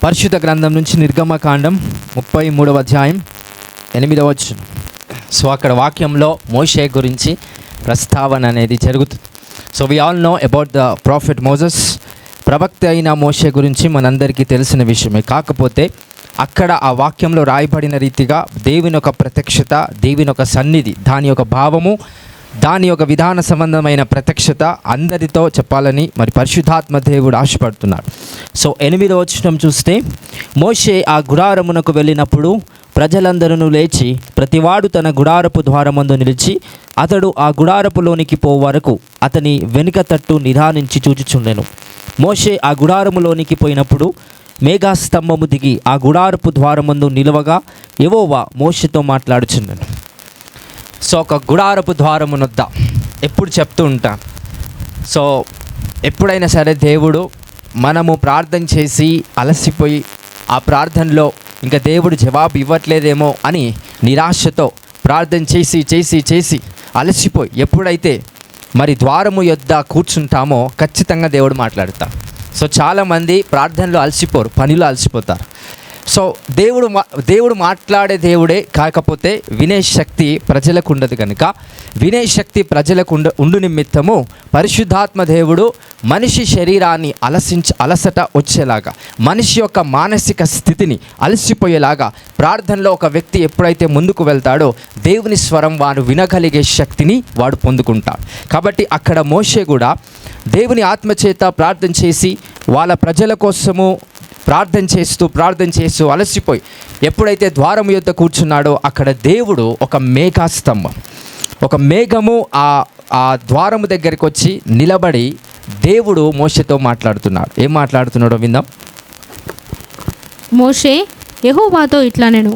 పరిశుద్ధ గ్రంథం నుంచి నిర్గమకాండం 33వ అధ్యాయం 8వ వచనం. సో అక్కడ వాక్యంలో మోషే గురించి ప్రస్తావన అనేది జరుగుతుంది. So we all know about the prophet Moses. ప్రవక్త అయిన మోషే గురించి మనందరికీ తెలిసిన విషయమే. కాకపోతే అక్కడ ఆ వాక్యంలో రాయబడిన రీతిగా దేవుని యొక్క ప్రత్యక్షత, దేవుని యొక్క సన్నిధి, దాని యొక్క భావము, దాని యొక్క విధాన సంబంధమైన ప్రత్యక్షత అందరితో చెప్పాలని మరి పరిశుద్ధాత్మ దేవుడు ఆశపడుతున్నాడు. సో 8వ వచనం చూస్తే, మోషే ఆ గుడారమునకు వెళ్ళినప్పుడు ప్రజలందరూ లేచి ప్రతివాడు తన గుడారపు ద్వారమందు నిలిచి అతడు ఆ గుడారపులోనికి పో వరకు అతని వెనుక తట్టు నిదానించి చూచుచుండెను. మోషే ఆ గుడారములోనికి పోయినప్పుడు మేఘస్తంభము దిగి ఆ గుడారపు ద్వారమందు నిలవగా యెహోవా మోషేతో మాట్లాడుచుండెను. సో ఒక గుడారపు ద్వారమునొద్ద ఎప్పుడు చెప్తూ ఉంటాను. సో ఎప్పుడైనా సరే దేవుడు మనము ప్రార్థన చేసి అలసిపోయి ఆ ప్రార్థనలో ఇంకా దేవుడు జవాబు ఇవ్వట్లేదేమో అని నిరాశతో ప్రార్థన చేసి చేసి చేసి అలసిపోయి ఎప్పుడైతే మరి ద్వారము యొద్ద కూర్చుంటామో ఖచ్చితంగా దేవుడు మాట్లాడతాడు. సో చాలామంది ప్రార్థనలో అలసిపోరు, పనిలో అలసిపోతారు. సో దేవుడు మాట్లాడే దేవుడే, కాకపోతే వినే శక్తి ప్రజలకు ఉండదు కనుక వినే శక్తి ప్రజలకు ఉండు నిమిత్తము పరిశుద్ధాత్మ దేవుడు మనిషి శరీరాన్ని అలసట వచ్చేలాగా, మనిషి యొక్క మానసిక స్థితిని అలసిపోయేలాగా ప్రార్థనలో ఒక వ్యక్తి ఎప్పుడైతే ముందుకు వెళ్తాడో దేవుని స్వరం వాడు వినగలిగే శక్తిని వాడు పొందుకుంటాడు. కాబట్టి అక్కడ మోషే కూడా దేవుని ఆత్మచేత ప్రార్థన చేసి వాళ్ళ ప్రజల కోసము ప్రార్థన చేస్తూ అలసిపోయి ఎప్పుడైతే ద్వారం యొద్ద కూర్చున్నాడో అక్కడ దేవుడు ఒక మేఘము ఆ ద్వారము దగ్గరికి వచ్చి నిలబడి దేవుడు మోషేతో మాట్లాడుతున్నాడు. ఏం మాట్లాడుతున్నాడో విందాం. మోషే యెహోవాతో ఇట్లనెను,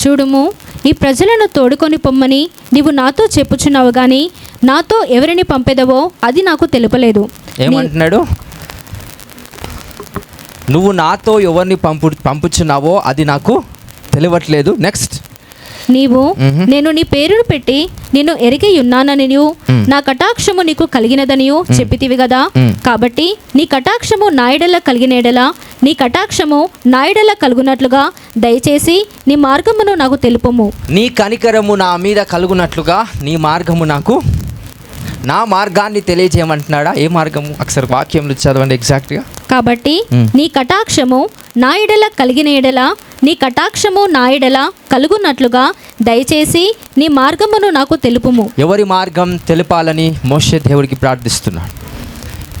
చూడుము, ఈ ప్రజలను తోడుకొని పొమ్మని నీవు నాతో చెప్పుచున్నావు గాని నాతో ఎవరిని పంపెదవో అది నాకు తెలుపలేదు. ఏమంటున్నాడు? నువ్వు నాతో ఎవరిని పంపుచున్నావో అది నాకు తెలియట్లేదు. నెక్స్ట్, నీవు నేను నీ పేరును పెట్టి నిన్ను ఎరిగి ఉన్నాననియు నా కటాక్షము నీకు కలిగినదనియు చెప్పితివి కదా. కాబట్టి నీ కటాక్షము నాయడల కలిగినేడలా నీ కటాక్షము నాయడల కలుగునట్లుగా దయచేసి నీ మార్గమును నాకు తెలుపుము. నీ కనికరము నా మీద కలుగునట్లుగా నీ మార్గము నాకు, నా మార్గాన్ని తెలియజేయమంటున్నాడా? ఏ మార్గము? ఒకసారి వాక్యంలో చదవండి ఎగ్జాక్ట్గా. కాబట్టి నీ కటాక్షము నా ఎడల కలిగిన ఎడల నీ కటాక్షము నా ఎడల కలుగునట్లుగా దయచేసి నీ మార్గమును నాకు తెలుపుము. ఎవరి మార్గం తెలపాలని మోషే దేవుడికి ప్రార్థిస్తున్నాడు.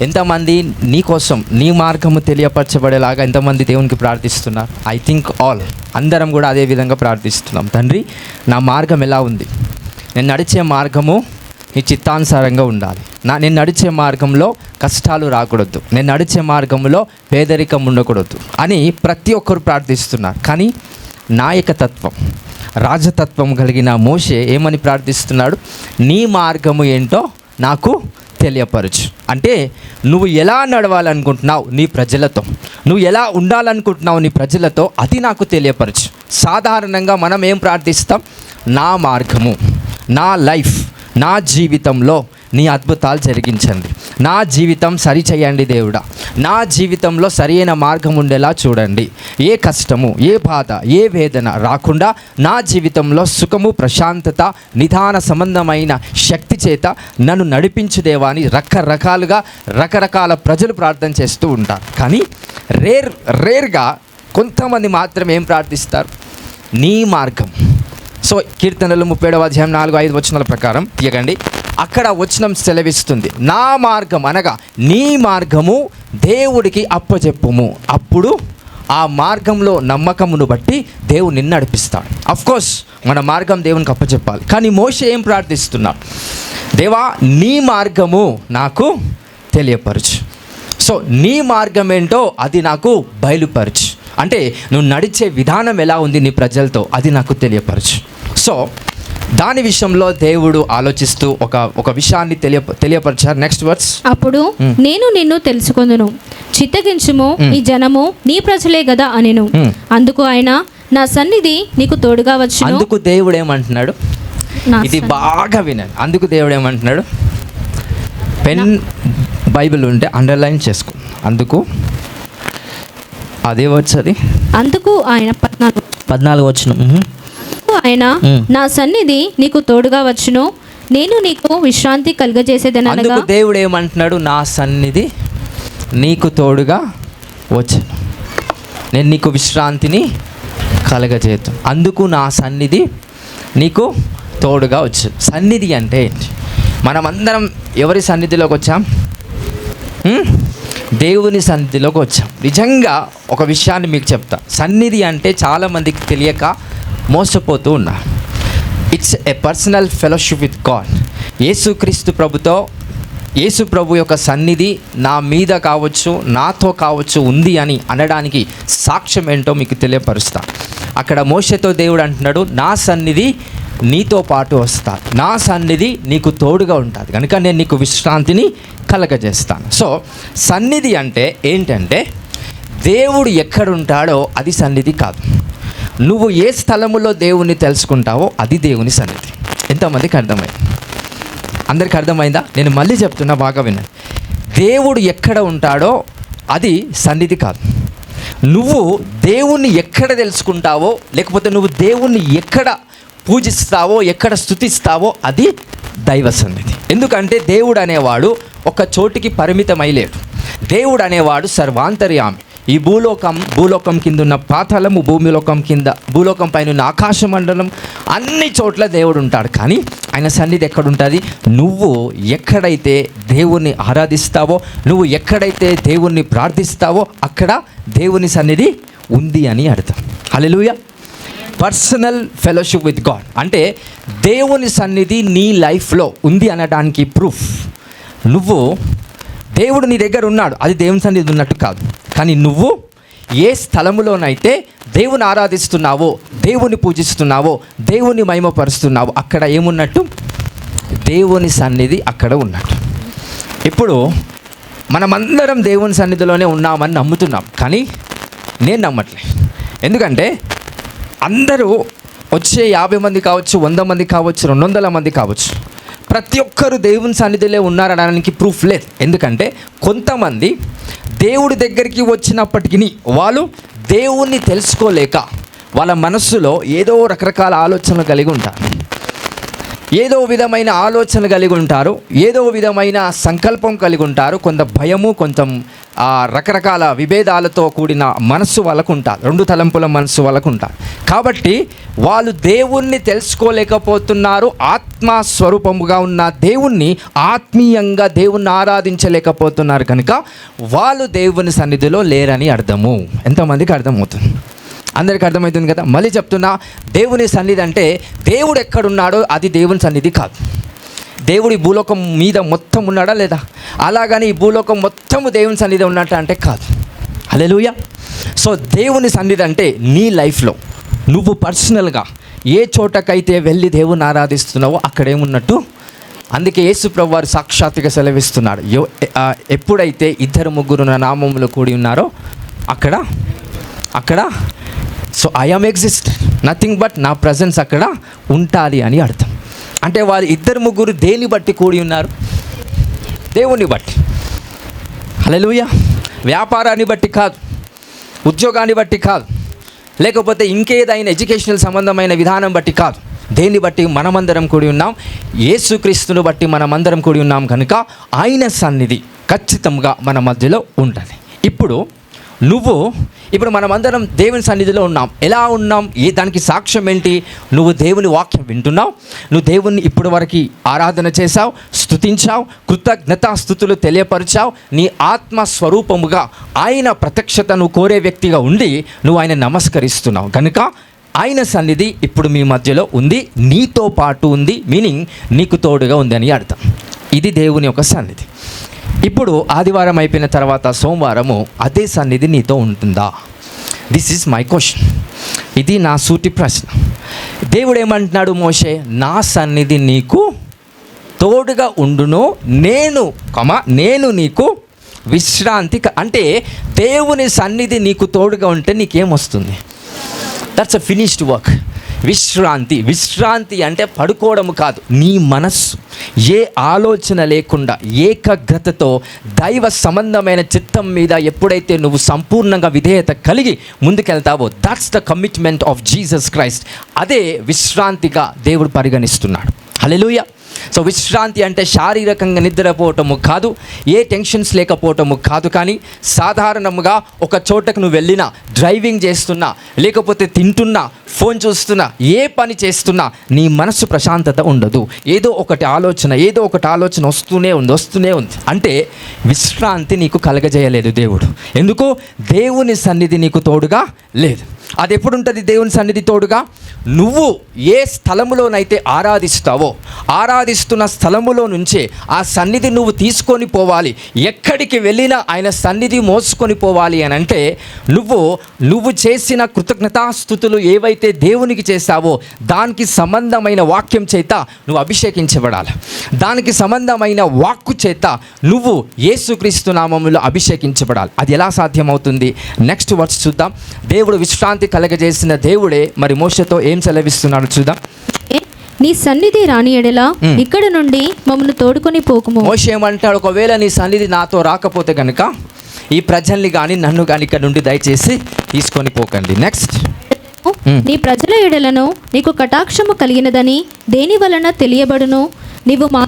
ఎంతమంది నీ కోసం నీ మార్గము తెలియపరచబడేలాగా ఎంతమంది దేవునికి ప్రార్థిస్తున్నారు? ఐ థింక్ అందరం కూడా అదే విధంగా ప్రార్థిస్తున్నాం. తండ్రి, నా మార్గం ఎలా ఉంది? నేను నడిచే మార్గము నీ చిత్తానుసారంగా ఉండాలి. నేను నడిచే మార్గంలో కష్టాలు రాకూడదు, నేను నడిచే మార్గంలో పేదరికం ఉండకూడదు అని ప్రతి ఒక్కరు ప్రార్థిస్తున్నారు. కానీ నాయకతత్వం, రాజతత్వం కలిగిన మోషే ఏమని ప్రార్థిస్తున్నాడు? నీ మార్గము ఏంటో నాకు తెలియపరచు. అంటే నువ్వు ఎలా నడవాలనుకుంటున్నావు నీ ప్రజలతో, నువ్వు ఎలా ఉండాలనుకుంటున్నావు నీ ప్రజలతో, అది నాకు తెలియపరచు. సాధారణంగా మనం ఏం ప్రార్థిస్తాం? నా మార్గము, నా లైఫ్, నా జీవితంలో నీ అద్భుతాలు జరిగించండి, నా జీవితం సరిచేయండి దేవుడా, నా జీవితంలో సరైన మార్గం ఉండేలా చూడండి, ఏ కష్టము, ఏ బాధ, ఏ వేదన రాకుండా నా జీవితంలో సుఖము, ప్రశాంతత, నిదాన సంబంధమైన శక్తి చేత నన్ను నడిపించు దేవా అని రకరకాల ప్రజలు ప్రార్థన చేస్తూ ఉంటారు. కానీ రేర్గా కొంతమంది మాత్రం ఏం ప్రార్థిస్తారు? నీ మార్గం. సో కీర్తనలు 37వ అధ్యాయం 4-5 వచనాల ప్రకారం తీయకండి. అక్కడ వచనం సెలవిస్తుంది, నా మార్గం అనగా నీ మార్గము దేవుడికి అప్పచెప్పుము, అప్పుడు ఆ మార్గంలో నమ్మకమును బట్టి దేవుడు నిన్ను నడిపిస్తాడు. అఫ్కోర్స్ మన మార్గం దేవునికి అప్పచెప్పాలి. కానీ మోషే ఏం ప్రార్థిస్తున్నాడు? దేవా, నీ మార్గము నాకు తెలియపరచు. సో నీ మార్గం ఏంటో అది నాకు బయలుపరచు. అంటే నువ్వు నడిచే విధానం ఎలా ఉంది నీ ప్రజలతో, అది నాకు తెలియపరచు. సో దాని విషయంలో దేవుడు ఆలోచిస్తూ ఒక విషయాన్ని తెలియపరిచారు. నెక్స్ట్ వర్డ్స్, అప్పుడు నేను నిన్ను తెలుసుకొందును, చిత్తగించుము, ఈ జనము నీ ప్రజలే గదా అనెను. అందుకు ఆయన, నా సన్నిధి నీకు తోడుగా వచ్చును. అందుకు దేవుడు ఏమంటున్నాడు? ఇది బాగా వినండి. అందుకు దేవుడు ఏమంటున్నాడు? పెన్ బైబిల్ ఉంటే అండర్లైన్ చేసుకో. అందుకు అదే వర్డ్స్ అది. అందుకు ఆయన 14 వచనం. ఆయన నా సన్నిధి నీకు తోడుగా వచ్చును, నేను నీకు విశ్రాంతి కలుగజేసేదనగా. అందుకు దేవుడు ఏమంటున్నాడు? నా సన్నిధి నీకు తోడుగా వచ్చును, నేను నీకు విశ్రాంతిని కలగజేతాను. అందుకు నా సన్నిధి నీకు తోడుగా వచ్చు. సన్నిధి అంటే ఏంటి? మనమందరం ఎవరి సన్నిధిలోకి వచ్చాం? దేవుని సన్నిధిలోకి వచ్చాం. నిజంగా ఒక విషయాన్ని మీకు చెప్తా. సన్నిధి అంటే చాలామందికి తెలియక మోసపోతూ ఉన్నారు. It's a personal fellowship with God. యేసుక్రీస్తు ప్రభుతో, యేసు ప్రభు యొక్క సన్నిధి నా మీద కావచ్చు, నాతో కావచ్చు ఉంది అని అనడానికి సాక్ష్యం ఏంటో మీకు తెలియపరుస్తా. అక్కడ మోషేతో దేవుడు అంటున్నాడు, నా సన్నిధి నీతో పాటు వస్తా, నా సన్నిధి నీకు తోడుగా ఉంటుంది కనుక నేను నీకు విశ్రాంతిని కలగజేస్తాను. సో సన్నిధి అంటే ఏంటంటే దేవుడు ఎక్కడుంటాడో అది సన్నిధి కాదు. నువ్వు ఏ స్థలములో దేవుణ్ణి తెలుసుకుంటావో అది దేవుని సన్నిధి. ఎంతమందికి అర్థమైంది? అందరికి అర్థమైందా? నేను మళ్ళీ చెప్తున్నా, బాగా వినండి. దేవుడు ఎక్కడ ఉంటాడో అది సన్నిధి కాదు. నువ్వు దేవుణ్ణి ఎక్కడ తెలుసుకుంటావో, లేకపోతే నువ్వు దేవుణ్ణి ఎక్కడ పూజిస్తావో, ఎక్కడ స్తుతిస్తావో అది దైవ సన్నిధి. ఎందుకంటే దేవుడు అనేవాడు ఒక చోటికి పరిమితమై లేడు. దేవుడు అనేవాడు సర్వాంతర్యామి. ఈ భూలోకం కింద ఉన్న పాతాళము, భూలోకం పైన ఉన్న ఆకాశ మండలం, అన్ని చోట్ల దేవుడు ఉంటాడు. కానీ ఆయన సన్నిధి ఎక్కడుంటుంది? నువ్వు ఎక్కడైతే దేవుణ్ణి ఆరాధిస్తావో, నువ్వు ఎక్కడైతే దేవుణ్ణి ప్రార్థిస్తావో అక్కడ దేవుని సన్నిధి ఉంది అని అర్థం. హల్లెలూయా. పర్సనల్ ఫెలోషిప్ విత్ గాడ్ అంటే దేవుని సన్నిధి నీ లైఫ్లో ఉంది అనడానికి ప్రూఫ్. నువ్వు దేవుడు నీ దగ్గర ఉన్నాడు, అది దేవుని సన్నిధి ఉన్నట్టు కాదు. కానీ నువ్వు ఏ స్థలములోనైతే దేవుని ఆరాధిస్తున్నావో, దేవుని పూజిస్తున్నావో, దేవుని మహిమపరుస్తున్నావో అక్కడ ఏమున్నట్టు? దేవుని సన్నిధి అక్కడ ఉన్నట్టు. ఇప్పుడు మనమందరం దేవుని సన్నిధిలోనే ఉన్నామని నమ్ముతున్నాం, కానీ నేను నమ్మట్లే. ఎందుకంటే అందరూ వచ్చే 50 మంది కావచ్చు, 100 మంది కావచ్చు, 200 మంది కావచ్చు, ప్రతి ఒక్కరు దేవుని సన్నిధిలో ఉన్నారనడానికి ప్రూఫ్ లేదు. ఎందుకంటే కొంతమంది దేవుడి దగ్గరికి వచ్చినప్పటికీ వాళ్ళు దేవుణ్ణి తెలుసుకోలేక వాళ్ళ మనస్సులో ఏదో రకరకాల ఆలోచనలు కలిగి ఉంటారు, ఏదో విధమైన ఆలోచన కలిగి ఉంటారు, ఏదో విధమైన సంకల్పం కలిగి ఉంటారు. కొంత భయము, కొంత రకరకాల విభేదాలతో కూడిన మనస్సు వాళ్ళకు ఉంటారు, 2 తలంపుల మనస్సు వాళ్ళకు ఉంటారు. కాబట్టి వాళ్ళు దేవుణ్ణి తెలుసుకోలేకపోతున్నారు. ఆత్మస్వరూపముగా ఉన్న దేవుణ్ణి, ఆత్మీయంగా దేవుణ్ణి ఆరాధించలేకపోతున్నారు కనుక వాళ్ళు దేవుని సన్నిధిలో లేరని అర్థము. ఎంతమందికి అర్థమవుతుంది? అందరికీ అర్థమవుతుంది కదా? మళ్ళీ చెప్తున్నా, దేవుని సన్నిధి అంటే దేవుడు ఎక్కడున్నాడో అది దేవుని సన్నిధి కాదు. దేవుడు ఈ భూలోకం మీద మొత్తం ఉన్నాడా లేదా? అలాగని ఈ భూలోకం మొత్తము దేవుని సన్నిధి ఉన్నట్టు అంటే కాదు. హల్లెలూయా. సో దేవుని సన్నిధి అంటే నీ లైఫ్లో నువ్వు పర్సనల్గా ఏ చోటకైతే వెళ్ళి దేవుని ఆరాధిస్తున్నావో అక్కడేమున్నట్టు. అందుకే యేసు ప్రభువు వారు సాక్షాత్తుగా సెలవిస్తున్నాడు, ఎప్పుడైతే 2-3 నా నామములో కూడి ఉన్నారో అక్కడ so I am exist, nothing but నా ప్రజెన్స్ అక్కడ ఉండాలి అని అర్థం. అంటే వారు 2-3 దేని బట్టి కూడి ఉన్నారు? దేవుని బట్టి. హల్లెలూయా. వ్యాపారాన్ని బట్టి కాదు, ఉద్యోగాన్ని బట్టి కాదు, లేకపోతే ఇంకేదైనా ఎడ్యుకేషనల్ సంబంధమైన విధానం బట్టి కాదు. దేన్ని బట్టి? మనమందరం కూడి ఉన్నాం, యేసుక్రీస్తుని బట్టి మనమందరం కూడి ఉన్నాం కనుక ఆయన సన్నిధి ఖచ్చితంగా మన మధ్యలో ఉండాలి. ఇప్పుడు మనమందరం దేవుని సన్నిధిలో ఉన్నాం. ఎలా ఉన్నాం? దానికి సాక్ష్యం ఏంటి? నువ్వు దేవుని వాక్యం వింటున్నావు, నువ్వు దేవుణ్ణి ఇప్పటి వరకు ఆరాధన చేశావు, స్తుతించావు, కృతజ్ఞతాస్తుతులు తెలియపరిచావు, నీ ఆత్మస్వరూపముగా ఆయన ప్రత్యక్షతను కోరే వ్యక్తిగా ఉండి నువ్వు ఆయన నమస్కరిస్తున్నావు కనుక ఆయన సన్నిధి ఇప్పుడు మీ మధ్యలో ఉంది, నీతో పాటు ఉంది, మీనింగ్ నీకు తోడుగా ఉంది అని అర్థం. ఇది దేవుని యొక్క సన్నిధి. ఇప్పుడు ఆదివారం అయిపోయిన తర్వాత సోమవారము అదే సన్నిధి నీతో ఉంటుందా? This is my question. ఇది నా సూటి ప్రశ్న. దేవుడు ఏమంటున్నాడు? మోషే, నా సన్నిధి నీకు తోడుగా ఉండును, నేను నీకు విశ్రాంతి. అంటే దేవుని సన్నిధి నీకు తోడుగా ఉంటే నీకేమొస్తుంది? That's a finished work. విశ్రాంతి అంటే పడుకోవడం కాదు. నీ మనస్సు ఏ ఆలోచన లేకుండా ఏకాగ్రతతో దైవ సంబంధమైన చిత్తం మీద ఎప్పుడైతే నువ్వు సంపూర్ణంగా విధేయత కలిగి ముందుకెళ్తావో, that's the commitment of Jesus Christ. అదే విశ్రాంతిగా దేవుడు పరిగణిస్తున్నాడు. హల్లెలూయా. సో విశ్రాంతి అంటే శారీరకంగా నిద్రపోవటము కాదు, ఏ టెన్షన్స్ లేకపోవటము కాదు, కానీ సాధారణంగా ఒక చోటకు నువ్వు వెళ్ళినా, డ్రైవింగ్ చేస్తున్నా, లేకపోతే తింటున్నా, ఫోన్ చూస్తున్నా, ఏ పని చేస్తున్నా నీ మనసు ప్రశాంతత ఉండదు. ఏదో ఒకటి ఆలోచన వస్తూనే ఉంది. అంటే విశ్రాంతి నీకు కలగజేయలేదు దేవుడు. ఎందుకు? దేవుని సన్నిధి నీకు తోడుగా లేదు. అది ఎప్పుడు ఉంటుంది దేవుని సన్నిధి తోడుగా? నువ్వు ఏ స్థలములోనైతే ఆరాధిస్తున్న స్థలములో నుంచే ఆ సన్నిధి నువ్వు తీసుకొని పోవాలి. ఎక్కడికి వెళ్ళినా ఆయన సన్నిధి మోసుకొని పోవాలి అని అంటే నువ్వు చేసిన కృతజ్ఞతాస్తుతులు ఏవైతే దేవునికి చేశావో దానికి సంబంధమైన వాక్యం చేత నువ్వు అభిషేకించబడాలి. దానికి సంబంధమైన వాక్కు చేత నువ్వు యేసుక్రీస్తు నామములో అభిషేకించబడాలి. అది ఎలా సాధ్యమవుతుంది? నెక్స్ట్ వర్డ్స్ చూద్దాం. దేవుడు విశ్రాంతి కలగజేసిన దేవుడే మరి మోషేతో ఏం సెలవిస్తున్నాడు చూద్దాం. నీ సన్నిధి రాని ఎడల ఇక్కడ నుండి మమ్మల్ని తోడుకొని పోకుము. మోషే ఏమంటాడు? ఒకవేళ నీ సన్నిధి నాతో రాకపోతే కనుక ఈ ప్రజల్ని కానీ నన్ను కానీ ఇక్కడ నుండి దయచేసి తీసుకొని పోకండి. నెక్స్ట్, నీ ప్రజల ఎడలను నీకు కటాక్షము కలిగినదని దేని వలన తెలియబడును? నీవు మా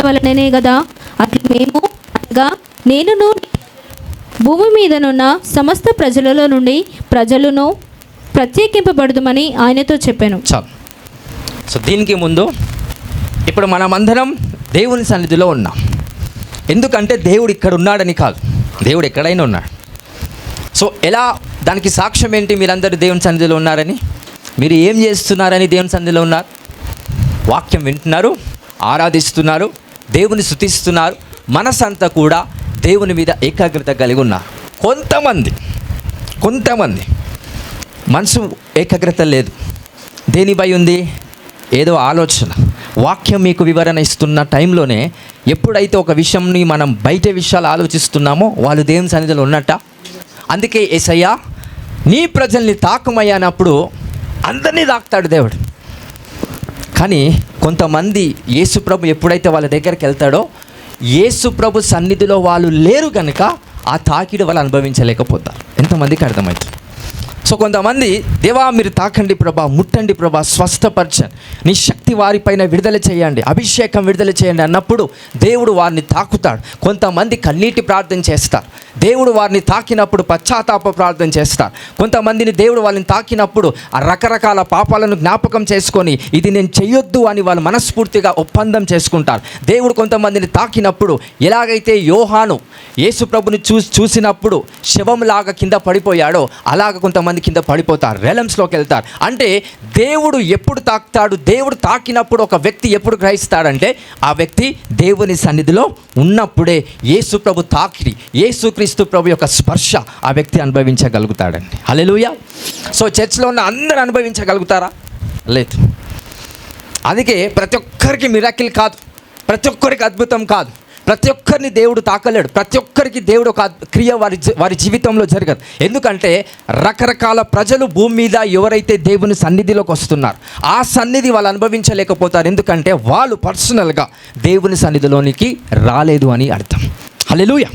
వలననే కదా. అట్లా మేము అనగా నేనును భూమి మీదనున్న సమస్త ప్రజలలో నుండి ప్రజలను ప్రత్యేకింపబడుదుమని ఆయనతో చెప్పాను. చాలు. సో దీనికి ముందు ఇప్పుడు మనమందరం దేవుని సన్నిధిలో ఉన్నాం. ఎందుకంటే దేవుడు ఇక్కడ ఉన్నాడని కాదు, దేవుడు ఎక్కడైనా ఉన్నాడు. సో ఎలా? దానికి సాక్ష్యం ఏంటి? మీరందరూ దేవుని సన్నిధిలో ఉన్నారని. మీరు ఏం చేస్తున్నారని దేవుని సన్నిధిలో ఉన్నారు? వాక్యం వింటున్నారు, ఆరాధిస్తున్నారు, దేవుని స్తుతిస్తున్నారు, మనసంతా కూడా దేవుని మీద ఏకాగ్రత కలిగి ఉన్నారు. కొంతమంది మనసు ఏకాగ్రత లేదు. దేనిపై ఉంది? ఏదో ఆలోచన. వాక్యం మీకు వివరణ ఇస్తున్న టైంలోనే ఎప్పుడైతే ఒక విషయంని మనం బయట విషయాలు ఆలోచిస్తున్నామో వాళ్ళు దేవుని సన్నిధిలో ఉన్నట్ట. అందుకే యేసయ్యా నీ ప్రజల్ని తాకుమయ్యా అన్నప్పుడు అందరినీ తాకుతాడు దేవుడు. కానీ కొంతమంది యేసుప్రభు ఎప్పుడైతే వాళ్ళ దగ్గరికి వెళ్తాడో యేసుప్రభు సన్నిధిలో వాళ్ళు లేరు కనుక ఆ తాకిడి వాళ్ళు అనుభవించలేకపోతారు. ఎంతమందికి అర్థమవుతుంది? సో కొంతమంది, దేవా మీరు తాకండి ప్రభా, ముట్టండి ప్రభా, స్వస్థపరచండి, నీ శక్తి వారిపైన విడుదల చేయండి, అభిషేకం విడుదల చేయండి అన్నప్పుడు దేవుడు వారిని తాకుతాడు. కొంతమంది కన్నీటి ప్రార్థన చేస్తారు, దేవుడు వారిని తాకినప్పుడు పశ్చాత్తాప ప్రార్థన చేస్తారు. కొంతమందిని దేవుడు వాళ్ళని తాకినప్పుడు ఆ రకరకాల పాపాలను జ్ఞాపకం చేసుకొని ఇది నేను చెయ్యొద్దు అని వాళ్ళు మనస్ఫూర్తిగా ఒప్పందం చేసుకుంటారు. దేవుడు కొంతమందిని తాకినప్పుడు ఎలాగైతే యోహాను యేసుప్రభుని చూసినప్పుడు శవంలాగా కింద పడిపోయాడో అలాగ కొంతమంది కింద పడిపోతారు, రెలమ్స్లోకి వెళ్తారు. అంటే దేవుడు ఎప్పుడు తాకుతాడు? దేవుడు తాకినప్పుడు ఒక వ్యక్తి ఎప్పుడు గ్రహిస్తాడంటే ఆ వ్యక్తి దేవుని సన్నిధిలో ఉన్నప్పుడే యేసుప్రభు తాకిడి, యేసుక్రీస్తు ప్రభు యొక్క స్పర్శ ఆ వ్యక్తి అనుభవించగలుగుతాడండి. హల్లెలూయా. సో చర్చ్లో ఉన్న అందరూ అనుభవించగలుగుతారా? లేదు. అందుకే ప్రతి ఒక్కరికి మిరాకిల్ కాదు, ప్రతి ఒక్కరికి అద్భుతం కాదు, ప్రతి ఒక్కరిని దేవుడు తాకలేడు, ప్రతి ఒక్కరికి దేవుడు ఒక క్రియ వారి జీవితంలో జరగదు. ఎందుకంటే రకరకాల ప్రజలు భూమి మీద ఎవరైతే దేవుని సన్నిధిలోకి వస్తున్నారు ఆ సన్నిధి వాళ్ళు అనుభవించలేకపోతారు. ఎందుకంటే వాళ్ళు పర్సనల్గా దేవుని సన్నిధిలోనికి రాలేదు అని అర్థం. హల్లెలూయా.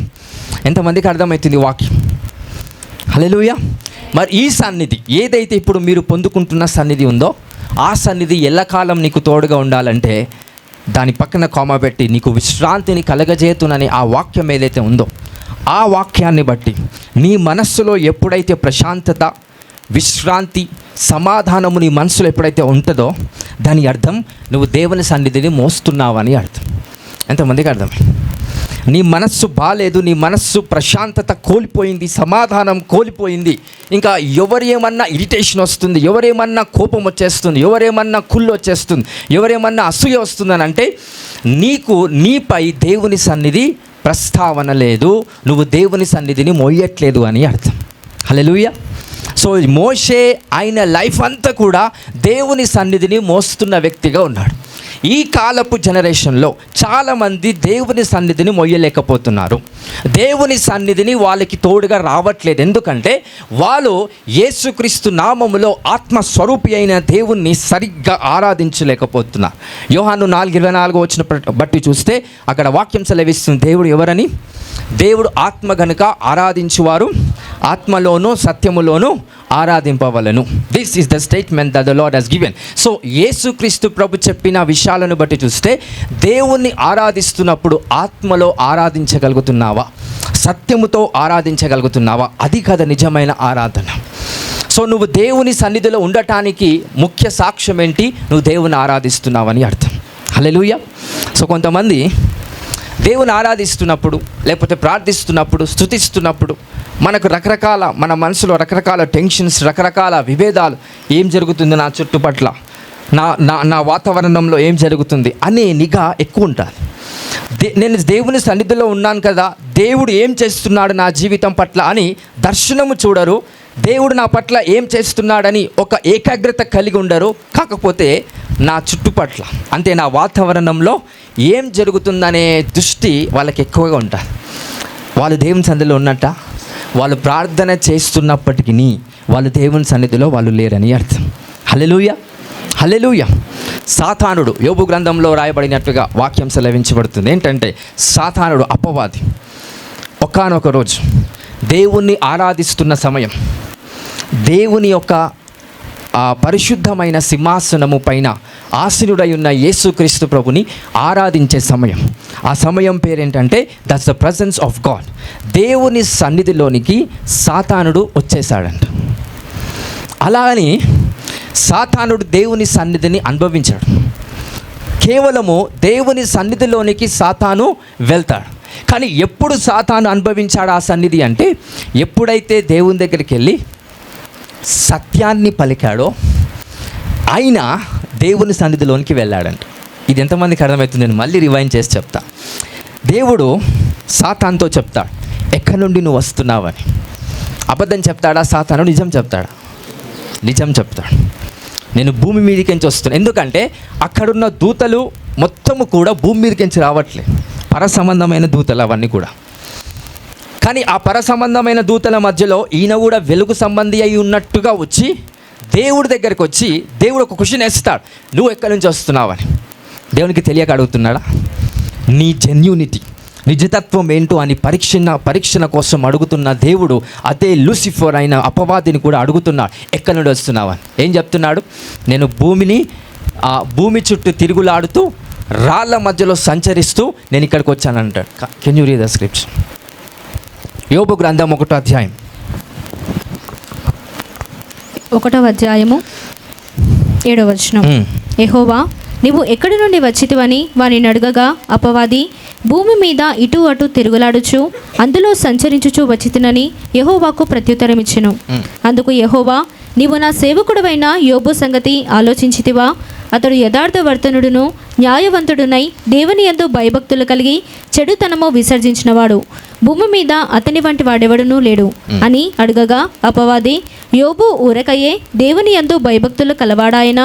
ఎంతమందికి అర్థమవుతుంది వాక్యం? హల్లెలూయా. మరి ఈ సన్నిధి ఏదైతే ఇప్పుడు మీరు పొందుకుంటున్న సన్నిధి ఉందో ఆ సన్నిధి ఎల్లకాలం నీకు తోడుగా ఉండాలంటే దాని పక్కన కామా పెట్టి నీకు విశ్రాంతిని కలగజేతునని ఆ వాక్యం ఏదైతే ఉందో ఆ వాక్యాన్ని బట్టి నీ మనస్సులో ఎప్పుడైతే ప్రశాంతత, విశ్రాంతి, సమాధానము నీ మనసులో ఎప్పుడైతే ఉంటుందో దాని అర్థం నువ్వు దేవుని సన్నిధిని మోస్తున్నావని అర్థం. ఎంతమందికి అర్థం? నీ మనస్సు బాలేదు, నీ మనస్సు ప్రశాంతత కోల్పోయింది, సమాధానం కోల్పోయింది, ఇంకా ఎవరేమన్నా ఇరిటేషన్ వస్తుంది, ఎవరేమన్నా కోపం వచ్చేస్తుంది, ఎవరేమన్నా కుళ్ళు వచ్చేస్తుంది, ఎవరేమన్నా అసూయ వస్తుందని అంటే నీపై దేవుని సన్నిధి ప్రస్తావన లేదు, నువ్వు దేవుని సన్నిధిని మోయట్లేదు అని అర్థం. హల్లెలూయా. సో మోషే ఆయన లైఫ్ అంతా కూడా దేవుని సన్నిధిని మోస్తున్న వ్యక్తిగా ఉన్నాడు. ఈ కాలపు జనరేషన్లో చాలామంది దేవుని సన్నిధిని మొయ్యలేకపోతున్నారు. దేవుని సన్నిధిని వాళ్ళకి తోడుగా రావట్లేదు. ఎందుకంటే వాళ్ళు యేసుక్రీస్తు నామములో ఆత్మస్వరూపి అయిన దేవుణ్ణి సరిగ్గా ఆరాధించలేకపోతున్నారు. యోహాను 4:24 వచ్చిన బట్టి చూస్తే అక్కడ వాక్యం సెలవిస్తుంది, దేవుడు ఎవరని? దేవుడు ఆత్మ గనుక ఆరాధించువారు ఆత్మలోను సత్యములోను ఆరాధింపవలను. This is the statement that the Lord has given. So యేసుక్రీస్తు ప్రభు చెప్పిన విషయాలను బట్టి చూస్తే దేవుణ్ణి ఆరాధిస్తున్నప్పుడు ఆత్మలో ఆరాధించగలుగుతున్నావా, సత్యముతో ఆరాధించగలుగుతున్నావా? అది కదా నిజమైన ఆరాధన. సో నువ్వు దేవుని సన్నిధిలో ఉండటానికి ముఖ్య సాక్ష్యం ఏంటి? నువ్వు దేవుని ఆరాధిస్తున్నావని అర్థం. హల్లెలూయా. సో కొంతమంది దేవుని ఆరాధిస్తున్నప్పుడు, లేకపోతే ప్రార్థిస్తున్నప్పుడు, స్తుతిస్తున్నప్పుడు మనకు మన మనసులో రకరకాల టెన్షన్స్, రకరకాల విభేదాలు, ఏం జరుగుతుంది నా చుట్టుపట్ల, నా వాతావరణంలో ఏం జరుగుతుంది అనే నిఘా ఎక్కువ ఉంటుంది. నేను దేవుని సన్నిధిలో ఉన్నాను కదా, దేవుడు ఏం చేస్తున్నాడు నా జీవితం పట్ల అని దర్శనము చూడరు. దేవుడు నా పట్ల ఏం చేస్తున్నాడని ఒక ఏకాగ్రత కలిగి ఉండరు. కాకపోతే నా చుట్టుపట్ల, అంటే నా వాతావరణంలో ఏం జరుగుతుందనే దృష్టి వాళ్ళకి ఎక్కువగా ఉంటుంది. వాళ్ళు దేవుని సన్నిధిలో ఉన్నట్ట, వాళ్ళు ప్రార్థన చేస్తున్నప్పటికీ వాళ్ళు దేవుని సన్నిధిలో వాళ్ళు లేరని అర్థం. హల్లెలూయా, హల్లెలూయా. సాతానుడు, యోబు గ్రంథంలో రాయబడినట్టుగా వాక్యం సెలవించబడుతుంది ఏంటంటే, సాతానుడు అపవాది ఒకానొక రోజు దేవుణ్ణి ఆరాధిస్తున్న సమయం, దేవుని యొక్క పరిశుద్ధమైన సింహాసనము పైన ఆసీనుడై ఉన్న యేసుక్రీస్తు ప్రభుని ఆరాధించే సమయం, ఆ సమయం పేరేంటంటే that's the presence of God. దేవుని సన్నిధిలోనికి సాతానుడు వచ్చేసాడంట. అలా అని సాతానుడు దేవుని సన్నిధిని అనుభవించాడు. కేవలము దేవుని సన్నిధిలోనికి సాతాను వెళ్తాడు. కానీ ఎప్పుడు సాతాను అనుభవించాడు ఆ సన్నిధి అంటే, ఎప్పుడైతే దేవుని దగ్గరికి వెళ్ళి సత్యాన్ని పలికాడో ఆయన దేవుని సన్నిధిలోనికి వెళ్ళాడంట. ఇది ఎంతమందికి అర్థమవుతుంది? నేను మళ్ళీ రివైండ్ చేసి చెప్తా. దేవుడు సాతానుతో చెప్తాడు, ఎక్కడి నుండి నువ్వు వస్తున్నావని. అబద్ధం చెప్తాడా సాతాను? నిజం చెప్తాడా? నిజం చెప్తాడు. నేను భూమి మీదకించి వస్తున్నాను. ఎందుకంటే అక్కడున్న దూతలు మొత్తము కూడా భూమి మీదకించి రావట్లేదు, పర సంబంధమైన దూతలు అవన్నీ కూడా. కానీ ఆ పర సంబంధమైన దూతల మధ్యలో ఈయన కూడా వెలుగు సంబంధి అయి ఉన్నట్టుగా వచ్చి దేవుడి దగ్గరికి వచ్చి దేవుడు ఒక క్వశ్చన్ వేస్తాడు, నువ్వు ఎక్కడి నుంచి వస్తున్నావని. దేవునికి తెలియక అడుగుతున్నాడా? నీ జెన్యూనిటీ, నిజతత్వం ఏంటో అని పరీక్షణ కోసం అడుగుతున్న దేవుడు అదే లూసిఫర్ అయిన అపవాదిని కూడా అడుగుతున్నాడు, ఎక్కడి నుండి వస్తున్నావని. ఏం చెప్తున్నాడు? నేను భూమి చుట్టూ తిరుగులాడుతూ రాళ్ళ మధ్యలో సంచరిస్తూ నేను ఇక్కడికి వచ్చానంటాడు. Can you read the scripture? యోబు గ్రంథం 1వ అధ్యాయం 7వ వచనం. యెహోవా, నీవు ఎక్కడి నుండి వచ్చితివని వారిని అడగగా అపవాది, భూమి మీద ఇటు అటు తిరుగులాడుచు అందులో సంచరించుచు వచ్చితినని యెహోవాకు ప్రత్యుత్తరం ఇచ్చెను. అందుకు యెహోవా, నీవు నా సేవకుడవైన యోబు సంగతి ఆలోచించితివా? అతడు యథార్థవర్తనుడును న్యాయవంతుడునై దేవుని యందు భయభక్తులు కలిగి చెడుతనము విసర్జించినవాడు, భూమి మీద అతని వంటి వాడెవడునూ లేడు అని అడగగా అపవాది, యోబు ఊరకయే దేవుని యందు భయభక్తులు కలవాడాయన.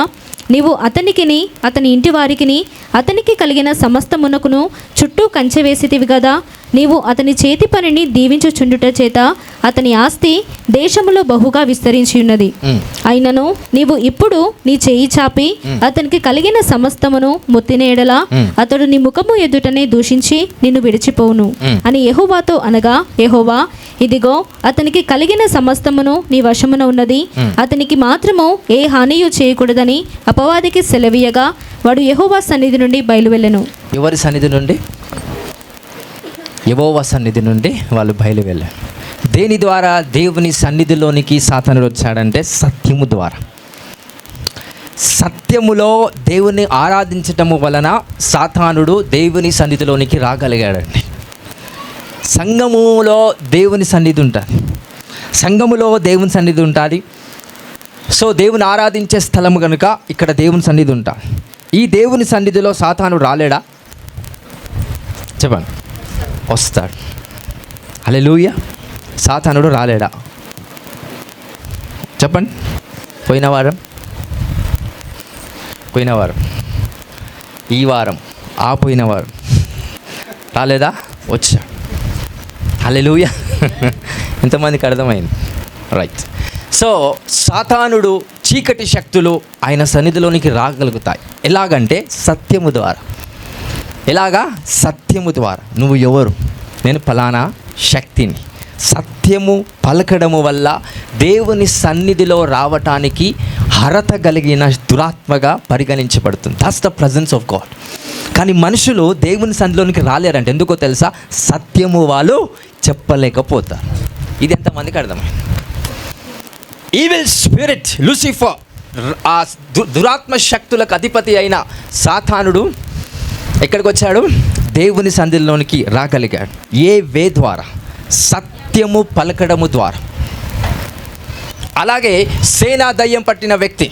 నీవు అతనికిని అతని ఇంటి వారికిని అతనికి కలిగిన సమస్తమునకును చుట్టూ కంచె వేసితివి కదా. నీవు అతని చేతి పనిని దీవించుచుండుట చేత అతని ఆస్తి దేశములో బహుగా విస్తరించి ఉన్నది. అయినను నీవు ఇప్పుడు నీ చేయి చాపి అతనికి కలిగిన సమస్తమును మొత్తిన ఎడల అతడు నీ ముఖము ఎదుటనే దూషించి నిన్ను విడిచిపోవును అని యెహోవాతో అనగా, యెహోవా, ఇదిగో అతనికి కలిగిన సమస్తమును నీ వశమున ఉన్నది, అతనికి మాత్రము ఏ హానియు చేయకూడదని అపవాదికి సెలవీయగా వాడు యెహోవా సన్నిధి నుండి బయలువెళ్ళెను. ఎవరి సన్నిధి నుండి? యెహోవా సన్నిధి నుండి వాళ్ళు బయలువెళ్ళారు. దేని ద్వారా దేవుని సన్నిధిలోనికి సాతానుడు వచ్చాడంటే సత్యము ద్వారా. సత్యములో దేవుని ఆరాధించటము వలన సాతానుడు దేవుని సన్నిధిలోనికి రాగలిగాడండి. సంఘములో దేవుని సన్నిధి ఉంటుంది, సంఘములో దేవుని సన్నిధి ఉంటుంది. సో దేవుని ఆరాధించే స్థలము కనుక ఇక్కడ దేవుని సన్నిధి ఉంటుంది. ఈ దేవుని సన్నిధిలో సాతానుడు రాలేడా? చెప్పండి. వస్తాడు. హల్లెలూయా. సాతానుడు రాలేడా? చెప్పండి. పోయిన వారం ఈ వారం పోయిన వారం రాలేదా? వచ్చాడు. హల్లెలూయా. ఎంతమందికి అర్థమైంది? రైట్. సో సాతానుడు, చీకటి శక్తులు ఆయన సన్నిధిలోనికి రాగలుగుతాయి. ఎలాగంటే సత్యము ద్వారా. ఎలాగా? సత్యము ద్వారా. నువ్వు ఎవరు? నేను ఫలానా శక్తిని. సత్యము పలకడము వల్ల దేవుని సన్నిధిలో రావటానికి అర్హత కలిగిన దురాత్మగా పరిగణించబడుతుంది. That's the presence of God. కానీ మనుషులు దేవుని సన్నిధిలోనికి రాలేరంటే ఎందుకో తెలుసా? సత్యము వాళ్ళు చెప్పలేకపోతారు. ఇది ఎంతమందికి అర్థమైంది? ఈవిల్ స్పిరిట్ లూసిఫర్, ఆ దురాత్మ శక్తులకు అధిపతి అయిన సాతానుడు ఎక్కడికి వచ్చాడు? దేవుని సన్నిధిలోనికి రాగలిగాడు. ఏ వే ద్వారా? సత్యము పలకడము ద్వారా. అలాగే సేనా దయ్యం పట్టిన వ్యక్తి,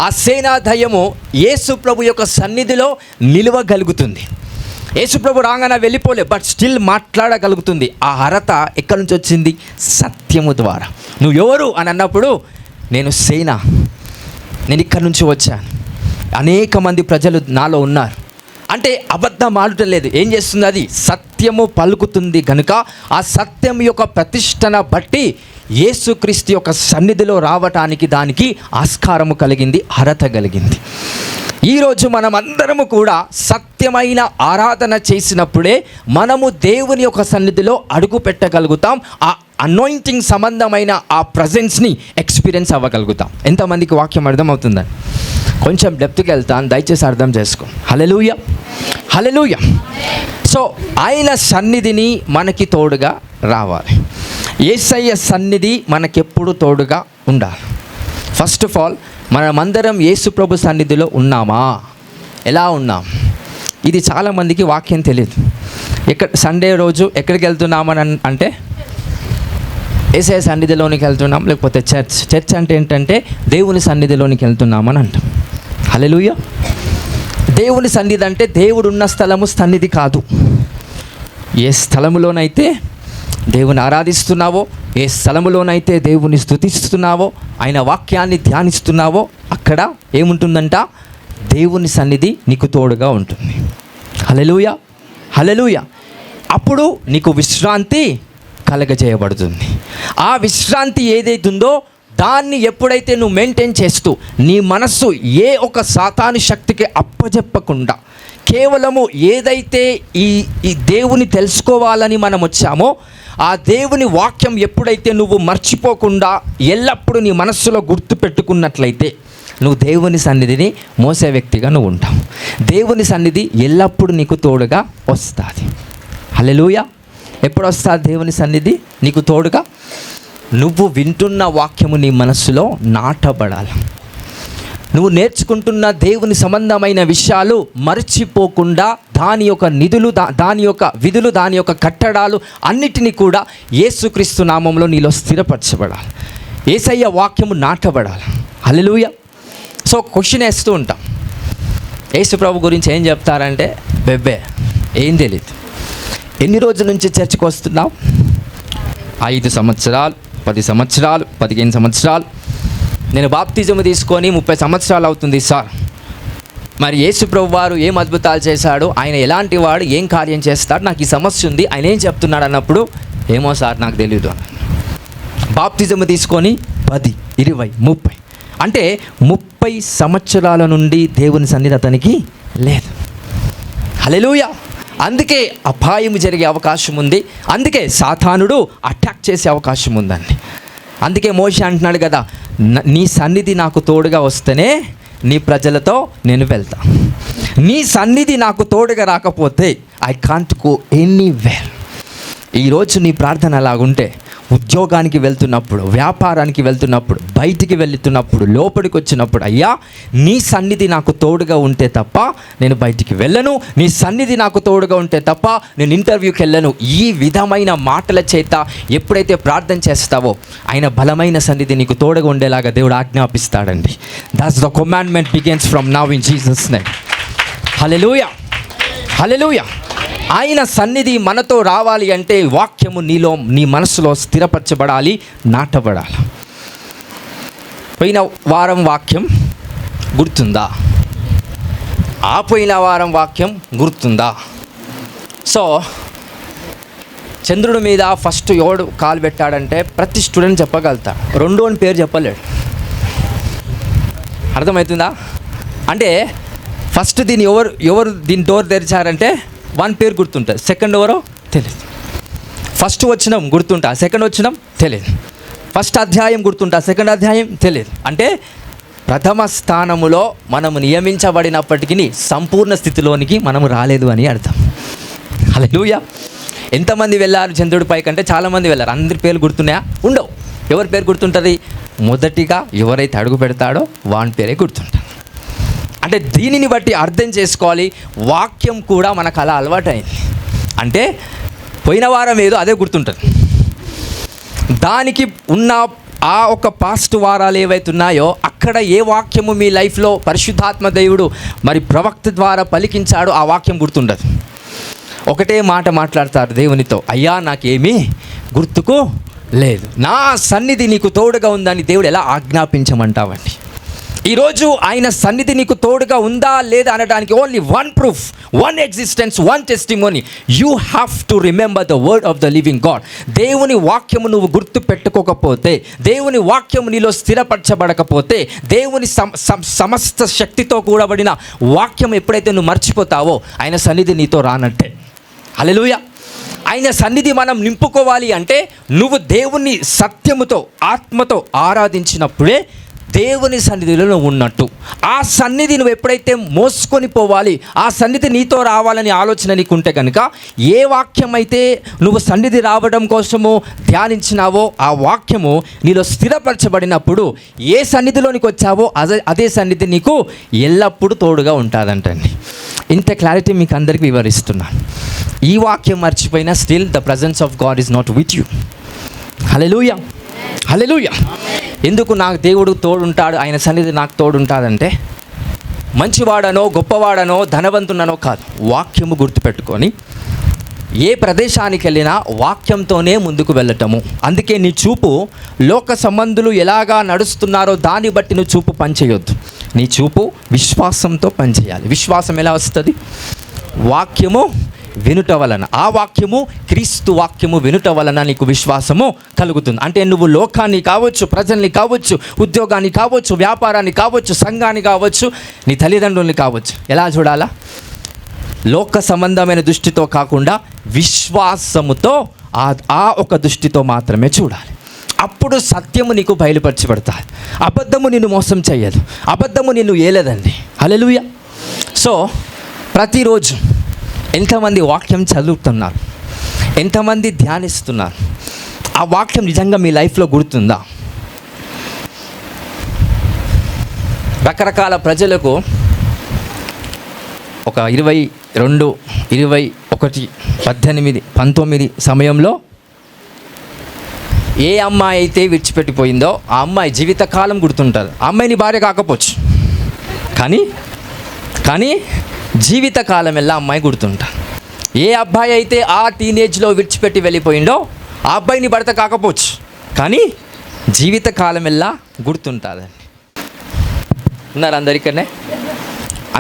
ఆ సేనా దయ్యము యేసు ప్రభు యొక్క సన్నిధిలో నిలవగలుగుతుంది. యేసు ప్రభు రాగానే వెళ్ళిపోలే, బట్ స్టిల్ మాట్లాడగలుగుతుంది. ఆ అర్హత ఎక్కడి నుంచి వచ్చింది? సత్యము ద్వారా. నువ్వు ఎవరు అని అన్నప్పుడు, నేను సేన, నేను ఇక్కడి నుంచి వచ్చాను, అనేక మంది ప్రజలు నాలో ఉన్నారు అంటే అబద్ధం ఆడటం లేదు. ఏం చేస్తుంది? అది సత్యము పలుకుతుంది కనుక ఆ సత్యం యొక్క ప్రతిష్టన బట్టి యేసుక్రీస్తు యొక్క సన్నిధిలో రావటానికి దానికి ఆస్కారము కలిగింది, అర్హత కలిగింది. ఈరోజు మనం అందరము కూడా సత్యమైన ఆరాధన చేసినప్పుడే మనము దేవుని యొక్క సన్నిధిలో అడుగు పెట్టగలుగుతాం. ఆ అనాయింటింగ్ సంబంధమైన ఆ ప్రజెన్స్ని ఎక్స్పీరియన్స్ అవ్వగలుగుతాం. ఎంతమందికి వాక్యం అర్థమవుతుందని కొంచెం డెప్త్కి వెళ్తాను, దయచేసి అర్థం చేసుకో. హల్లెలూయా, హల్లెలూయా. సో ఆయన సన్నిధిని మనకి తోడుగా రావాలి. యేసయ్య సన్నిధి మనకెప్పుడు తోడుగా ఉండాలి. ఫస్ట్ ఆఫ్ ఆల్ మనమందరం యేసు ప్రభు సన్నిధిలో ఉన్నామా? ఎలా ఉన్నాం? ఇది చాలామందికి వాక్యం తెలియదు. సండే రోజు ఎక్కడికి వెళ్తున్నామని అంటే యేసయ్య సన్నిధిలోనికి వెళ్తున్నాం, లేకపోతే చర్చ్ అంటే ఏంటంటే దేవుని సన్నిధిలోనికి వెళ్తున్నామని అంటాం. హల్లెలూయా. దేవుని సన్నిధి అంటే దేవుడు ఉన్న స్థలము సన్నిధి కాదు. ఏ స్థలములోనైతే దేవుని ఆరాధిస్తున్నావో, ఏ స్థలములోనైతే దేవుని స్తుతిస్తున్నావో, ఆయన వాక్యాన్ని ధ్యానిస్తున్నావో అక్కడ ఏముంటుందంట? దేవుని సన్నిధి నీకు తోడుగా ఉంటుంది. హల్లెలూయా, హల్లెలూయా. అప్పుడు నీకు విశ్రాంతి కలగజేయబడుతుంది. ఆ విశ్రాంతి ఏదైతుందో దాన్ని ఎప్పుడైతే నువ్వు మెయింటైన్ చేస్తూ నీ మనస్సు ఏ ఒక సాతాను శక్తికి అప్పజెప్పకుండా కేవలము ఏదైతే ఈ దేవుని తెలుసుకోవాలని మనం వచ్చామో ఆ దేవుని వాక్యం ఎప్పుడైతే నువ్వు మర్చిపోకుండా ఎల్లప్పుడూ నీ మనస్సులో గుర్తు పెట్టుకున్నట్లయితే నువ్వు దేవుని సన్నిధిని మోసే వ్యక్తిగా నువ్వు ఉంటావు. దేవుని సన్నిధి ఎల్లప్పుడూ నీకు తోడుగా వస్తుంది. హల్లెలూయా. ఎప్పుడు వస్తుంది దేవుని సన్నిధి నీకు తోడుగా? నువ్వు వింటున్న వాక్యము నీ మనస్సులో నాటబడాలి. నువ్వు నేర్చుకుంటున్న దేవుని సంబంధమైన విషయాలు మర్చిపోకుండా దాని యొక్క నిధులు, దాని యొక్క విధులు, దాని యొక్క కట్టడాలు అన్నిటినీ కూడా యేసుక్రీస్తు నామంలో నీలో స్థిరపరచబడాలి. యేసయ్య వాక్యము నాటబడాలి. హల్లెలూయా. సో క్వశ్చన్ వేస్తూ ఉంటాం, యేసు ప్రభు గురించి ఏం చెప్తారంటే బెబ్బే ఏం తెలియదు. ఎన్ని రోజుల నుంచి చర్చకు వస్తున్నావు? 5 సంవత్సరాలు, 10 సంవత్సరాలు, 15 సంవత్సరాలు. నేను బాప్తిజం తీసుకొని 30 సంవత్సరాలు అవుతుంది సార్. మరి యేసు ప్రభు వారు ఏం అద్భుతాలు చేశాడు, ఆయన ఎలాంటి వాడు, ఏం కార్యం చేస్తాడు, నాకు ఈ సమస్య ఉంది, ఆయన ఏం చెప్తున్నాడు అన్నప్పుడు ఏమో సార్ నాకు తెలియదు అన్న. బాప్తిజం తీసుకొని 10, 20, 30 అంటే 30 సంవత్సరాల నుండి దేవుని సన్నిధి అతనికి లేదు. హల్లెలూయా. అందుకే అపాయం జరిగే అవకాశం ఉంది. అందుకే సాతానుడు అటాక్ చేసే అవకాశం ఉందండి. అందుకే మోషే అంటున్నాడు కదా, నీ సన్నిధి నాకు తోడుగా వస్తేనే నీ ప్రజలతో నేను వెళ్తా. నీ సన్నిధి నాకు తోడుగా రాకపోతే ఐ కాంట్ గో ఎనీవేర్. ఈరోజు నీ ప్రార్థన అలాగుంటే ఉద్యోగానికి వెళ్తున్నప్పుడు, వ్యాపారానికి వెళ్తున్నప్పుడు, బయటికి వెళ్తున్నప్పుడు, లోపలికి వచ్చినప్పుడు, అయ్యా నీ సన్నిధి నాకు తోడుగా ఉంటే తప్ప నేను బయటికి వెళ్ళను, నీ సన్నిధి నాకు తోడుగా ఉంటే తప్ప నేను ఇంటర్వ్యూకి వెళ్ళను. ఈ విధమైన మాటల చేత ఎప్పుడైతే ప్రార్థన చేస్తావో ఆయన బలమైన సన్నిధి నీకు తోడుగా ఉండేలాగా దేవుడు ఆజ్ఞాపిస్తాడండి. That's the commandment begins from now in Jesus name. Hallelujah, hallelujah. ఆయన సన్నిధి మనతో రావాలి అంటే వాక్యము నీలో, నీ మనసులో స్థిరపరచబడాలి, నాటబడాలి. పోయిన వారం వాక్యం గుర్తుందా? ఆ పోయిన వారం వాక్యం గుర్తుందా? సో చంద్రుడి మీద ఫస్ట్ ఎవడు కాలు పెట్టాడంటే ప్రతి స్టూడెంట్ చెప్పగలుగుతాడు, రెండోని పేరు చెప్పలేడు. అర్థమవుతుందా? అంటే ఫస్ట్ దీన్ని ఎవరు దీని డోర్ తెరిచారంటే వన్ పేరు గుర్తుంటుంది, సెకండ్ ఎవరో తెలియదు. ఫస్ట్ వచ్చినాం గుర్తుంటా, సెకండ్ వచ్చినాం తెలియదు. ఫస్ట్ అధ్యాయం గుర్తుంటా, సెకండ్ అధ్యాయం తెలియదు. అంటే ప్రథమ స్థానములో మనము నియమించబడినప్పటికీ సంపూర్ణ స్థితిలోనికి మనము రాలేదు అని అర్థం. హల్లెలూయా. ఎంతమంది వెళ్ళారు చంద్రుడి పై కంటే చాలామంది వెళ్ళారు. అందరి పేర్లు గుర్తున్నాయా? ఉండవు. ఎవరి పేరు గుర్తుంటుంది? మొదటిగా ఎవరైతే అడుగు పెడతాడో వాని పేరే గుర్తుంటుంది. అంటే దీనిని బట్టి అర్థం చేసుకోవాలి, వాక్యం కూడా మనకు అలా అలవాటైంది. అంటే పోయిన వారం ఏదో అదే గుర్తుంటుంది. దానికి ఉన్న ఆ ఒక పాస్ట్ వారాలు ఏవైతే ఉన్నాయో అక్కడ ఏ వాక్యము మీ లైఫ్లో పరిశుద్ధాత్మ దేవుడు మరి ప్రవక్త ద్వారా పలికించాడో ఆ వాక్యం గుర్తుండదు. ఒకటే మాట మాట్లాడతారు దేవునితో, అయ్యా నాకేమీ గుర్తుకు లేదు, నా సన్నిధి నీకు తోడుగా ఉందని దేవుడు ఎలా ఆజ్ఞాపించమంటావండి? ఈరోజు ఆయన సన్నిధి నీకు తోడుగా ఉందా లేదా అనడానికి only one proof, one existence, one testimony. You have to remember the word of the living God. దేవుని వాక్యము నువ్వు గుర్తు పెట్టుకోకపోతే, దేవుని వాక్యము నీలో స్థిరపరచబడకపోతే, దేవుని సమస్త శక్తితో కూడబడిన వాక్యం ఎప్పుడైతే నువ్వు మర్చిపోతావో ఆయన సన్నిధి నీతో రానట్టే. హల్లెలూయా. ఆయన సన్నిధి మనం నింపుకోవాలి అంటే నువ్వు దేవుని సత్యముతో ఆత్మతో ఆరాధించినప్పుడే దేవుని సన్నిధిలో నువ్వు ఉన్నట్టు. ఆ సన్నిధి నువ్వు ఎప్పుడైతే మోసుకొని పోవాలి, ఆ సన్నిధి నీతో రావాలని ఆలోచన నీకుంటే కనుక ఏ వాక్యం అయితే నువ్వు సన్నిధి రావడం కోసము ధ్యానించినావో ఆ వాక్యము నీలో స్థిరపరచబడినప్పుడు ఏ సన్నిధిలోనికి వచ్చావో అదే సన్నిధి నీకు ఎల్లప్పుడూ తోడుగా ఉంటుందంటండి. ఇంత క్లారిటీ మీకు అందరికీ వివరిస్తున్నాను. ఈ వాక్యం మర్చిపోయినా still the presence of God is not with you. Hallelujah, hallelujah. ఎందుకు నాకు దేవుడు తోడుంటాడు, ఆయన సన్నిధి నాకు తోడుంటాడంటే మంచివాడనో గొప్పవాడనో ధనవంతుననో కాదు, వాక్యము గుర్తుపెట్టుకొని ఏ ప్రదేశానికి వెళ్ళినా వాక్యంతోనే ముందుకు వెళ్ళటము. అందుకే నీ చూపు లోక సంబంధులు ఎలాగా నడుస్తున్నారో దాన్ని బట్టి నువ్వు చూపు పనిచేయొద్దు. నీ చూపు విశ్వాసంతో పనిచేయాలి. విశ్వాసం ఎలా వస్తుంది? వాక్యము వినుట వలన. ఆ వాక్యము క్రీస్తు వాక్యము వినుట వలన నీకు విశ్వాసము కలుగుతుంది. అంటే నువ్వు లోకాన్ని కావచ్చు, ప్రజల్ని కావచ్చు, ఉద్యోగాన్ని కావచ్చు, వ్యాపారాన్ని కావచ్చు, సంఘాన్ని కావచ్చు, నీ తల్లిదండ్రుల్ని కావచ్చు, ఎలా చూడాలా? లోక సంబంధమైన దృష్టితో కాకుండా విశ్వాసముతో ఆ ఒక దృష్టితో మాత్రమే చూడాలి. అప్పుడు సత్యము నీకు బయలుపరచబడతాయి. అబద్ధము నిన్ను మోసం చేయదు, అబద్ధము నిన్ను ఏలేదండి. హల్లెలూయా. సో ప్రతిరోజు ఎంతమంది వాక్యం చదువుతున్నారు, ఎంతమంది ధ్యానిస్తున్నారు? ఆ వాక్యం నిజంగా మీ లైఫ్లో గుర్తుందా? రకరకాల ప్రజలకు ఒక 22, 21, 18, 19 సమయంలో ఏ అమ్మాయి అయితే విడిచిపెట్టిపోయిందో ఆ అమ్మాయి జీవితకాలం గుర్తుంటుంది. ఆ అమ్మాయిని భార్య కాకపోవచ్చు, కానీ జీవితకాలం వెళ్ళా అమ్మాయి గుర్తుంటా. ఏ అబ్బాయి అయితే ఆ టీనేజ్లో విడిచిపెట్టి వెళ్ళిపోయిందో ఆ అబ్బాయిని భర్త కాకపోవచ్చు, కానీ జీవితకాలం వెళ్ళా గుర్తుంటుందండి. ఉన్నారు అందరికనే?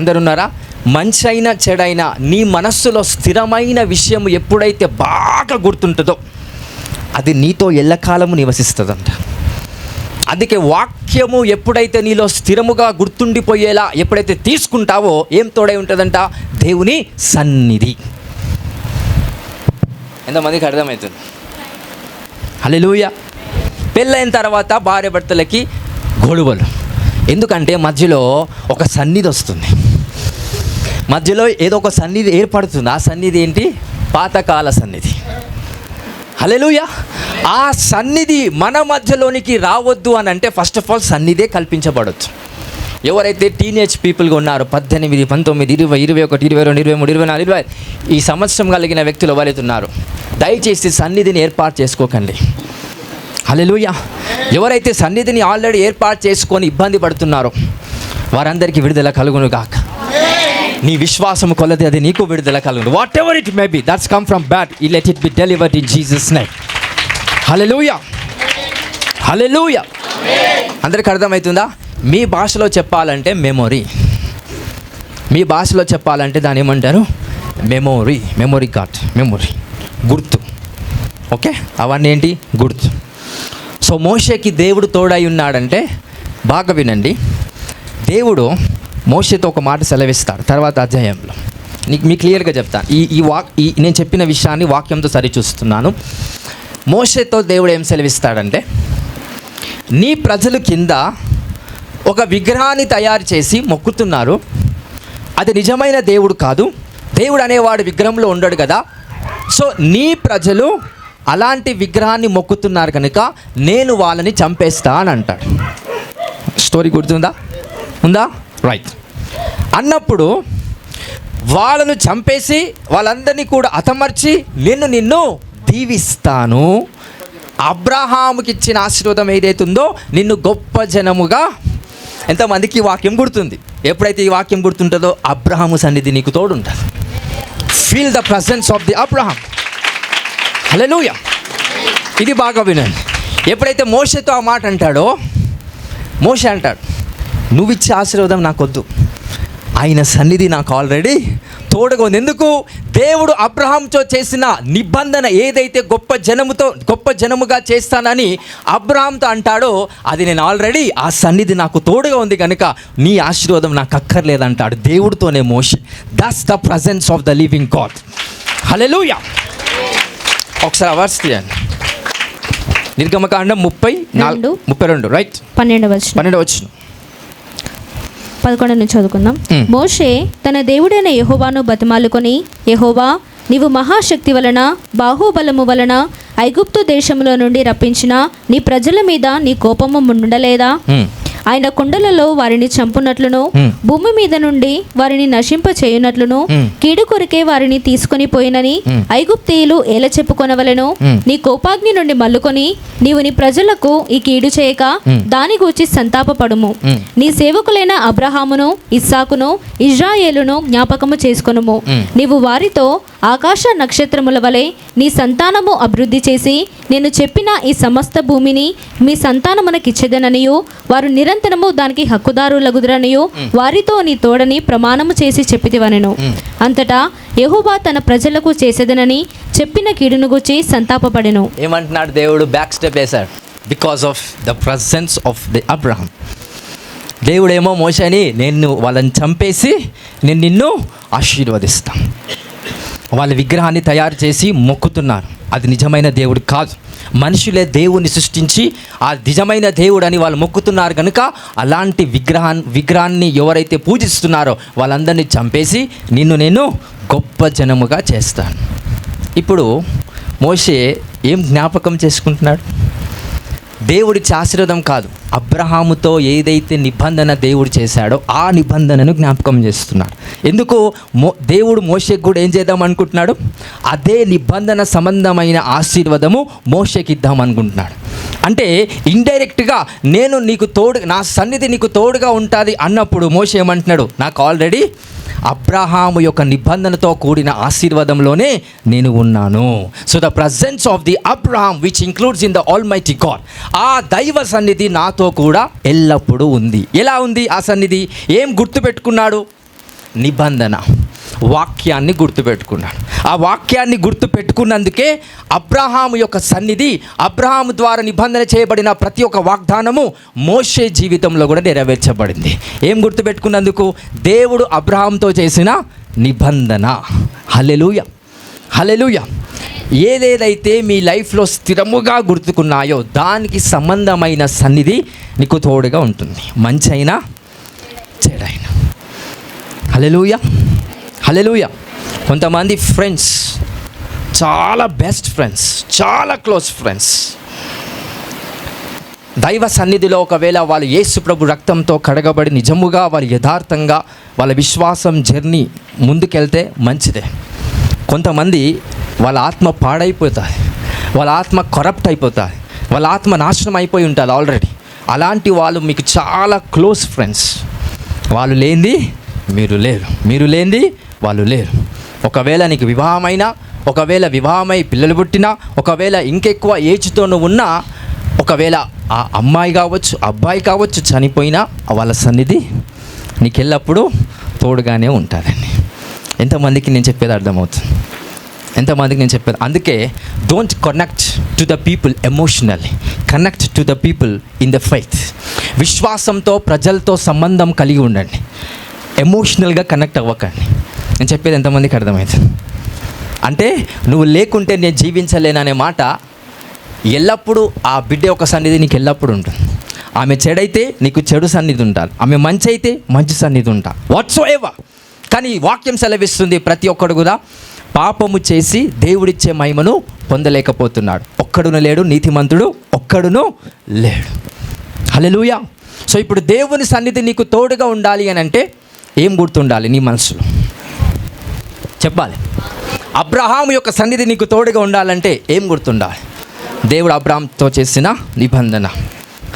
అందరు ఉన్నారా? మంచి అయినా చెడైనా నీ మనస్సులో స్థిరమైన విషయం ఎప్పుడైతే బాగా గుర్తుంటుందో అది నీతో ఎల్లకాలము నివసిస్తుందంట. అందుకే వాక్యము ఎప్పుడైతే నీలో స్థిరముగా గుర్తుండిపోయేలా ఎప్పుడైతే తీసుకుంటావో ఏం తోడై ఉంటుందంట? దేవుని సన్నిధి. ఎంతమందికి అర్థమవుతుంది? హల్లెలూయా. పెళ్ళైన తర్వాత భార్య భర్తలకి గొడవలు. ఎందుకంటే మధ్యలో ఒక సన్నిధి వస్తుంది, మధ్యలో ఏదో ఒక సన్నిధి ఏర్పడుతుంది. ఆ సన్నిధి ఏంటి? పాతకాల సన్నిధి. హల్లెలూయా. ఆ సన్నిధి మన మధ్యలోనికి రావద్దు అని అంటే ఫస్ట్ ఆఫ్ ఆల్ సన్నిధే కల్పించబడవచ్చు. ఎవరైతే టీనేజ్ పీపుల్గా ఉన్నారో 18, 19, 20, 21, 22, 23, 24, 25 ఈ సంవత్సరం కలిగిన వ్యక్తులు ఎవరైతే ఉన్నారో దయచేసి సన్నిధిని ఏర్పాటు చేసుకోకండి. హల్లెలూయా. ఎవరైతే సన్నిధిని ఆల్రెడీ ఏర్పాటు చేసుకొని ఇబ్బంది పడుతున్నారో వారందరికీ విడుదల కలుగును గాక. నీ విశ్వాసం కొలది అది నీకు విడుదల కలుగును. Whatever it may be that's come from bad, let it be delivered in Jesus name. Hallelujah, hallelujah. అందరికి అర్థమవుతుందా? మీ భాషలో చెప్పాలంటే మెమొరీ. మీ భాషలో చెప్పాలంటే దాన్ని ఏమంటారు? మెమొరీ కార్డ్, గుర్తు. ఓకే, అవన్నీ ఏంటి? గుర్తు. సో మోషేకి దేవుడు తోడై ఉన్నాడంటే, బాగా వినండి, దేవుడు మోషేతో ఒక మాట సెలవిస్తాడు తర్వాత అధ్యాయంలో. మీకు క్లియర్గా చెప్తాను. నేను చెప్పిన విషయాన్ని వాక్యంతో సరిచూస్తున్నాను. మోషేతో దేవుడు ఏం సెలవిస్తాడంటే, నీ ప్రజలు కింద ఒక విగ్రహాన్ని తయారు చేసి మొక్కుతున్నారు, అది నిజమైన దేవుడు కాదు, దేవుడు అనేవాడు విగ్రహంలో ఉండడు కదా. సో నీ ప్రజలు అలాంటి విగ్రహాన్ని మొక్కుతున్నారు కనుక నేను వాళ్ళని చంపేస్తా అని అంటాడు. స్టోరీ గుర్తుందా? ఉందా? రైట్. అన్నప్పుడు వాళ్ళను చంపేసి వాళ్ళందరినీ కూడా హతమర్చి నిన్ను దీవిస్తాను, అబ్రహాముకి ఇచ్చిన ఆశీర్వాదం ఏదైతుందో నిన్ను గొప్ప జనముగా. ఎంతమందికి ఈ వాక్యం గుర్తుంది? ఎప్పుడైతే ఈ వాక్యం గుర్తుంటుందో అబ్రహాము సన్నిధి నీకు తోడుంటుంది. Feel the presence of the Abraham. Hallelujah. ఇది బాగా వినండి. ఎప్పుడైతే మోషేతో ఆ మాట అంటాడో, మోషే అంటాడు, నువ్వు ఇచ్చే ఆశీర్వాదం నాకొద్దు, ఆయన సన్నిధి నాకు ఆల్రెడీ తోడుగా ఉంది. ఎందుకు? దేవుడు అబ్రహాంతో చేసిన నిబంధన ఏదైతే గొప్ప జనముగా చేస్తానని అబ్రహాంతో అంటాడో, అది నేను ఆల్రెడీ, ఆ సన్నిధి నాకు తోడుగా ఉంది కనుక నీ ఆశీర్వాదం నాకు అక్కర్లేదంటాడు దేవుడితోనే మోషే. That's the presence of the living God. Hallelujah. ఒకసారి అవర్స్ తీయండి. నిర్గమకాండం 32 రైట్, 12వ వచనం. 11 నుంచి చదువుకుందాం. మోషే తన దేవుడైన యెహోవాను బతిమాలుకొని, యెహోవా, నీవు మహాశక్తి వలన బాహుబలము వలన ఐగుప్తు దేశంలో నుండి రప్పించిన నీ ప్రజల మీద నీ కోపము ఉండలేదా? ఆయన కొండలలో వారిని చంపునట్లును భూమి మీద నుండి వారిని నశింప చేయునట్లును కీడు కొరికే వారిని తీసుకొని పోయినని ఐగుప్తీయులు ఏల చెప్పుకొనవలెను. నీ కోపాగ్ని నుండి మల్లుకొని నీవు నీ ప్రజలకు ఈ కీడు చేయక దాని గూర్చి సంతాపపడుము. నీ సేవకులైన అబ్రహామును, ఇస్సాకును, ఇజ్రాయేలును జ్ఞాపకము చేసుకొనుము. నీవు వారితో ఆకాశ నక్షత్రముల వలె నీ సంతానము అభివృద్ధి చేసి నేను చెప్పిన ఈ సమస్త భూమిని మీ సంతానమునకిచ్చెదననియు వారు నిరంతరము దానికి హక్కుదారులగుదురనియు వారితో నీ తోడని ప్రమాణము చేసి చెప్పితివనెను. అంతటా యెహోవా తన ప్రజలకు చేసేదనని చెప్పిన కీడును గురించి సంతాపపడెను. ఏమంటున్నాడు దేవుడు? బ్యాక్ స్టెప్ వేశాడు. Because of the presence of the Abraham. దేవుడేమో మోషేని, నేను వాళ్ళని చంపేసి నేను నిన్ను ఆశీర్వదిస్తాను. వాళ్ళ విగ్రహాన్ని తయారు చేసి మొక్కుతున్నారు, అది నిజమైన దేవుడు కాదు, మనుషులే దేవుని సృష్టించి ఆ నిజమైన దేవుడు అని వాళ్ళు మొక్కుతున్నారు కనుక అలాంటి విగ్రహాన్ని ఎవరైతే పూజిస్తున్నారో వాళ్ళందరినీ చంపేసి నేను గొప్ప జనముగా చేస్తాను. ఇప్పుడు మోషే ఏం జ్ఞాపకం చేసుకుంటున్నాడు? దేవుడిచ్చే ఆశీర్వాదం కాదు, అబ్రహాముతో ఏదైతే నిబంధన దేవుడు చేశాడో ఆ నిబంధనను జ్ఞాపకం చేస్తున్నాడు. ఎందుకు? దేవుడు మోషేకి కూడా ఏం చేద్దాం అనుకుంటున్నాడు? అదే నిబంధన సంబంధమైన ఆశీర్వాదము మోషేకి ఇద్దాం అనుకుంటున్నాడు. అంటే ఇండైరెక్ట్గా నేను నీకు తోడు, నా సన్నిధి నీకు తోడుగా ఉంటుంది అన్నప్పుడు మోషే ఏమంటున్నాడు? నాకు ఆల్రెడీ అబ్రహాము యొక్క నిబంధనతో కూడిన ఆశీర్వాదంలోనే నేను ఉన్నాను. So the presence of the Abraham which includes in the almighty God, ఆ దైవ సన్నిధి నాతో కూడా ఎల్లప్పుడూ ఉంది. ఎలా ఉంది ఆ సన్నిధి? ఏం గుర్తుపెట్టుకున్నాడు? నిబంధన, వాక్యాన్ని గుర్తుపెట్టుకున్నాడు. ఆ వాక్యాన్ని గుర్తుపెట్టుకున్నందుకే అబ్రహాము యొక్క సన్నిధి, అబ్రహాము ద్వారా నిబంధన చేయబడిన ప్రతి ఒక్క వాగ్దానము మోషే జీవితంలో కూడా నెరవేర్చబడింది. ఏం గుర్తుపెట్టుకున్నందుకు? దేవుడు అబ్రహాంతో చేసిన నిబంధన. హల్లెలూయా, హల్లెలూయా. ఏదేదైతే మీ లైఫ్లో స్థిరముగా గుర్తుకున్నాయో దానికి సంబంధమైన సన్నిధి నీకు తోడుగా ఉంటుంది, మంచి అయినా చెడైనా. హల్లెలూయా, హల్లెలూయా. కొంతమంది ఫ్రెండ్స్ చాలా బెస్ట్ ఫ్రెండ్స్, చాలా క్లోజ్ ఫ్రెండ్స్, దైవ సన్నిధిలో ఒకవేళ వాళ్ళు యేసు ప్రభు రక్తంతో కడగబడి నిజముగా వాళ్ళు యథార్థంగా వాళ్ళ విశ్వాసం జర్నీ ముందుకెళ్తే మంచిదే. కొంతమంది వాళ్ళ ఆత్మ పాడైపోతుంది, వాళ్ళ ఆత్మ కరప్ట్ అయిపోతుంది, వాళ్ళ ఆత్మ నాశనం అయిపోయి ఉంటుంది ఆల్రెడీ. అలాంటి వాళ్ళు మీకు చాలా క్లోజ్ ఫ్రెండ్స్. వాళ్ళు లేనిది మీరు లేరు, మీరు లేనిది వాళ్ళు లేరు. ఒకవేళ నీకు వివాహమైనా, ఒకవేళ వివాహమై పిల్లలు పుట్టినా, ఒకవేళ ఇంకెక్కువ ఏజ్తో నువ్వు ఉన్నా, ఒకవేళ ఆ అమ్మాయి కావచ్చు అబ్బాయి కావచ్చు చనిపోయినా వాళ్ళ సన్నిధి నీకు ఎల్లప్పుడూ తోడుగానే ఉంటారండి. ఎంతమందికి నేను చెప్పేది అర్థమవుతుంది? ఎంతమందికి నేను చెప్పేది? అందుకే don't connect to the people emotionally, connect to the people in the faith. విశ్వాసంతో ప్రజలతో సంబంధం కలిగి ఉండండి, ఎమోషనల్గా కనెక్ట్ అవ్వకండి. నేను చెప్పేది ఎంతమందికి అర్థమవుతుంది? అంటే నువ్వు లేకుంటే నేను జీవించలేననే మాట ఎల్లప్పుడూ ఆ బిడ్డ యొక్క సన్నిధి నీకు ఎల్లప్పుడూ ఉంటుంది. ఆమె చెడైతే నీకు చెడు సన్నిధి ఉంటారు, ఆమె మంచి అయితే మంచి సన్నిధి ఉంటారు, వాట్స్ ఎవర్. కానీ వాక్యం సెలవిస్తుంది, ప్రతి ఒక్కడు కూడా పాపము చేసి దేవుడిచ్చే మహిమను పొందలేకపోతున్నాడు. ఒక్కడును లేడు, నీతిమంతుడు ఒక్కడును లేడు. హల్లెలూయా. సో ఇప్పుడు దేవుని సన్నిధి నీకు తోడుగా ఉండాలి అని అంటే ఏం గుర్తుండాలి నీ మనసులో? చెప్పాలి. అబ్రహాము యొక్క సన్నిధి నీకు తోడుగా ఉండాలంటే ఏం గుర్తుండాలి? దేవుడు అబ్రహాంతో చేసిన నిబంధన.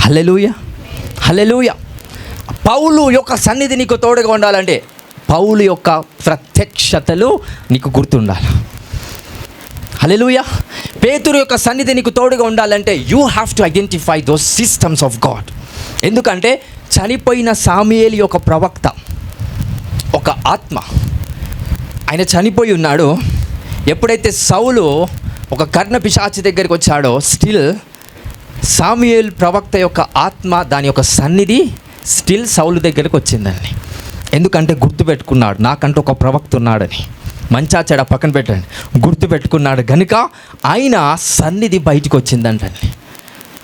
హల్లెలూయా, హల్లెలూయా. పౌలు యొక్క సన్నిధి నీకు తోడుగా ఉండాలంటే పౌలు యొక్క ప్రత్యక్షతలు నీకు గుర్తుండాలి. హల్లెలూయా. పేతురు యొక్క సన్నిధి నీకు తోడుగా ఉండాలంటే you have to identify those systems of God. ఎందుకంటే చనిపోయిన సాముయేలు యొక్క ప్రవక్త ఒక ఆత్మ, ఆయన చనిపోయి ఉన్నాడు. ఎప్పుడైతే సౌలు ఒక కర్ణ పిశాచి దగ్గరికి వచ్చాడో, స్టిల్ సాముయేలు ప్రవక్త యొక్క ఆత్మ, దాని యొక్క సన్నిధి స్టిల్ సౌలు దగ్గరికి వచ్చిందండి. ఎందుకంటే గుర్తుపెట్టుకున్నాడు, నాకంటూ ఒక ప్రవక్త ఉన్నాడని. మంచా చెడ పక్కన పెట్టండి, గుర్తుపెట్టుకున్నాడు కనుక ఆయన సన్నిధి బయటికి వచ్చిందంటండి.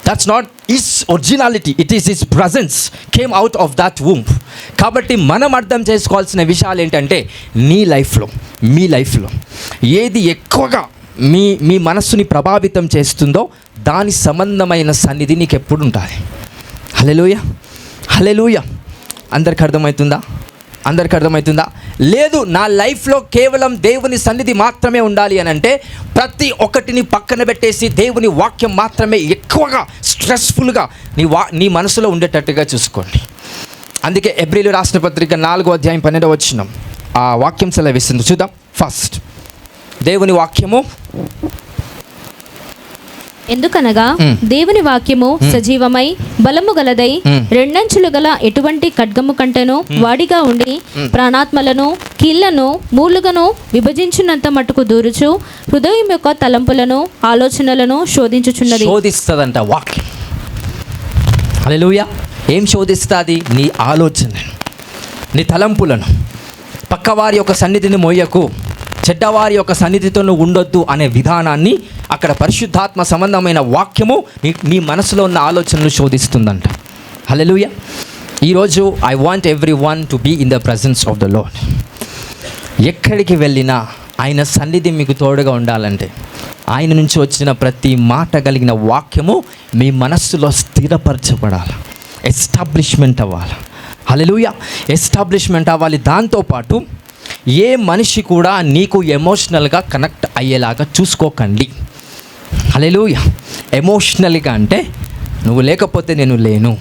That's not his originality, it is his presence came out of that womb. కాబట్టి మనం అర్థం చేసుకోవాల్సిన విషయాలు ఏంటంటే, నీ లైఫ్లో, మీ లైఫ్లో ఏది ఎక్కువగా మీ మనస్సుని ప్రభావితం చేస్తుందో దాని సంబంధమైన సన్నిధి నీకు ఎప్పుడు ఉంటుంది. హల్లెలూయా, హల్లెలూయా. అందరికి అర్థమవుతుందా? అందరికి అర్థమవుతుందా? లేదు, నా లైఫ్లో కేవలం దేవుని సన్నిధి మాత్రమే ఉండాలి అని అంటే ప్రతి ఒక్కటిని పక్కన పెట్టేసి దేవుని వాక్యం మాత్రమే ఎక్కువగా స్ట్రెస్ఫుల్గా నీ మనసులో ఉండేటట్టుగా చూసుకోండి. అందుకే ఎబ్రీలు రాసిన పత్రిక 4:12 ఆ వాక్యం సెలవిస్తుంది. చూద్దాం. ఫస్ట్ దేవుని వాక్యము, ఎందుకనగా దేవుని వాక్యము సజీవమై బలము గలదై రెండంచులు గల ఎటువంటి ఖడ్గము కంటెను వాడిగా ఉండి ప్రాణాత్మలను కీళ్లను మూలుగను విభజించినంత మట్టుకు దూరుచు హృదయం యొక్క తలంపులను ఆలోచనలను శోధించుచున్నది. శోధిస్తదంట వాక్యం. హల్లెలూయా. ఏం శోధిస్తుంది? నీ ఆలోచనలను, నీ తలంపులను. పక్కవారి యొక్క సన్నిధిని మోయకు, చెడ్డవారి యొక్క సన్నిధితో ఉండొద్దు అనే విధానాన్ని అక్కడ పరిశుద్ధాత్మ సంబంధమైన వాక్యము నీ మనసులో ఉన్న ఆలోచనలు శోధిస్తుందంట. హల్లెలూయా. ఈరోజు I want every one to be in the presence of the lord. ఎక్కడికి వెళ్ళినా ఆయన సన్నిధి మీకు తోడుగా ఉండాలంటే ఆయన నుంచి వచ్చిన ప్రతి మాట కలిగిన వాక్యము మీ మనస్సులో స్థిరపరచబడాలి, ఎస్టాబ్లిష్మెంట్ అవ్వాలి. హల్లెలూయా. ఎస్టాబ్లిష్మెంట్ అవ్వాలి. దాంతోపాటు ఏ మనిషి కూడా నీకు ఎమోషనల్గా కనెక్ట్ అయ్యేలాగా చూసుకోకండి. హల్లెలూయా. ఎమోషనల్గా అంటే నువ్వు లేకపోతే నేను లేను,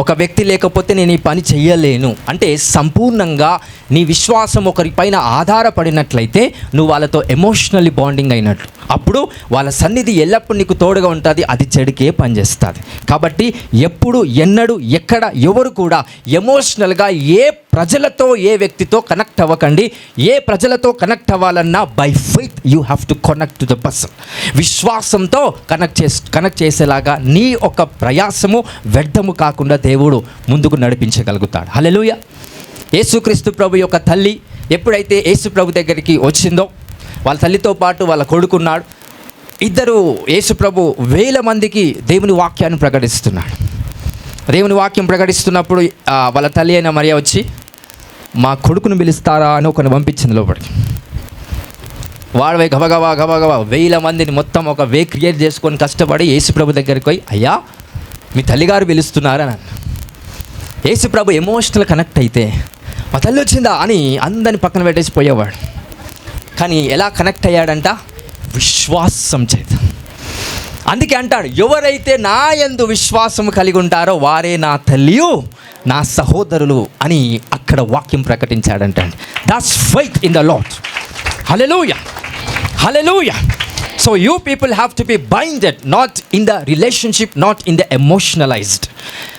ఒక వ్యక్తి లేకపోతే నేను ఈ పని చెయ్యలేను అంటే సంపూర్ణంగా నీ విశ్వాసం ఒకరిపైన ఆధారపడినట్లయితే నువ్వు వాళ్ళతో ఎమోషనల్లీ బాండింగ్ అయినట్లు. అప్పుడు వాళ్ళ సన్నిధి ఎల్లప్పుడూ నీకు తోడుగా ఉంటుంది, అది చెడుకే పనిచేస్తుంది. కాబట్టి ఎప్పుడు, ఎన్నడూ, ఎక్కడ, ఎవరు కూడా ఎమోషనల్గా ఏ ప్రజలతో, ఏ వ్యక్తితో కనెక్ట్ అవ్వకండి. ఏ ప్రజలతో కనెక్ట్ అవ్వాలన్నా by faith you have to connect to the person. విశ్వాసంతో కనెక్ట్ చేసేలాగా నీ ఒక ప్రయాసము వ్యర్థము కాకుండా దేవుడు ముందుకు నడిపించగలుగుతాడు. హల్లెలూయా. యేసుక్రీస్తు ప్రభు యొక్క తల్లి ఎప్పుడైతే యేసు ప్రభు దగ్గరికి వచ్చిందో, వాళ్ళ తల్లితో పాటు వాళ్ళ కొడుకున్నాడు. ఇద్దరు యేసు ప్రభు 1000 మందికి దేవుని వాక్యాన్ని ప్రకటిస్తున్నాడు. దేవుని వాక్యం ప్రకటిస్తున్నప్పుడు వాళ్ళ తల్లి అయిన మరియ వచ్చి, మా కొడుకును పిలుస్తారా అని ఒకరిని పంపించింది లోపలికి. వాడు గబగబా 1000 మందిని మొత్తం ఒక వే క్రియేట్ చేసుకొని కష్టపడి యేసుప్రభు దగ్గరికి పోయి, అయ్యా మీ తల్లిగారు పిలుస్తున్నారని అన్న. యేసుప్రభు ఎమోషనల్ కనెక్ట్ అయితే మా తల్లి వచ్చిందా అని అందరిని పక్కన పెట్టేసి పోయేవాడు. కానీ ఎలా కనెక్ట్ అయ్యాడంట? విశ్వాసం చేత. అందుకే అంటాడు, ఎవరైతే నా యందు విశ్వాసం కలిగి ఉంటారో వారే నా తల్లియు నా సహోదరులు అని అక్కడ వాక్యం ప్రకటించాడంట. That's faith in the Lord. Hallelujah, hallelujah. So you people have to be binded, not in the relationship, not in the emotionalized.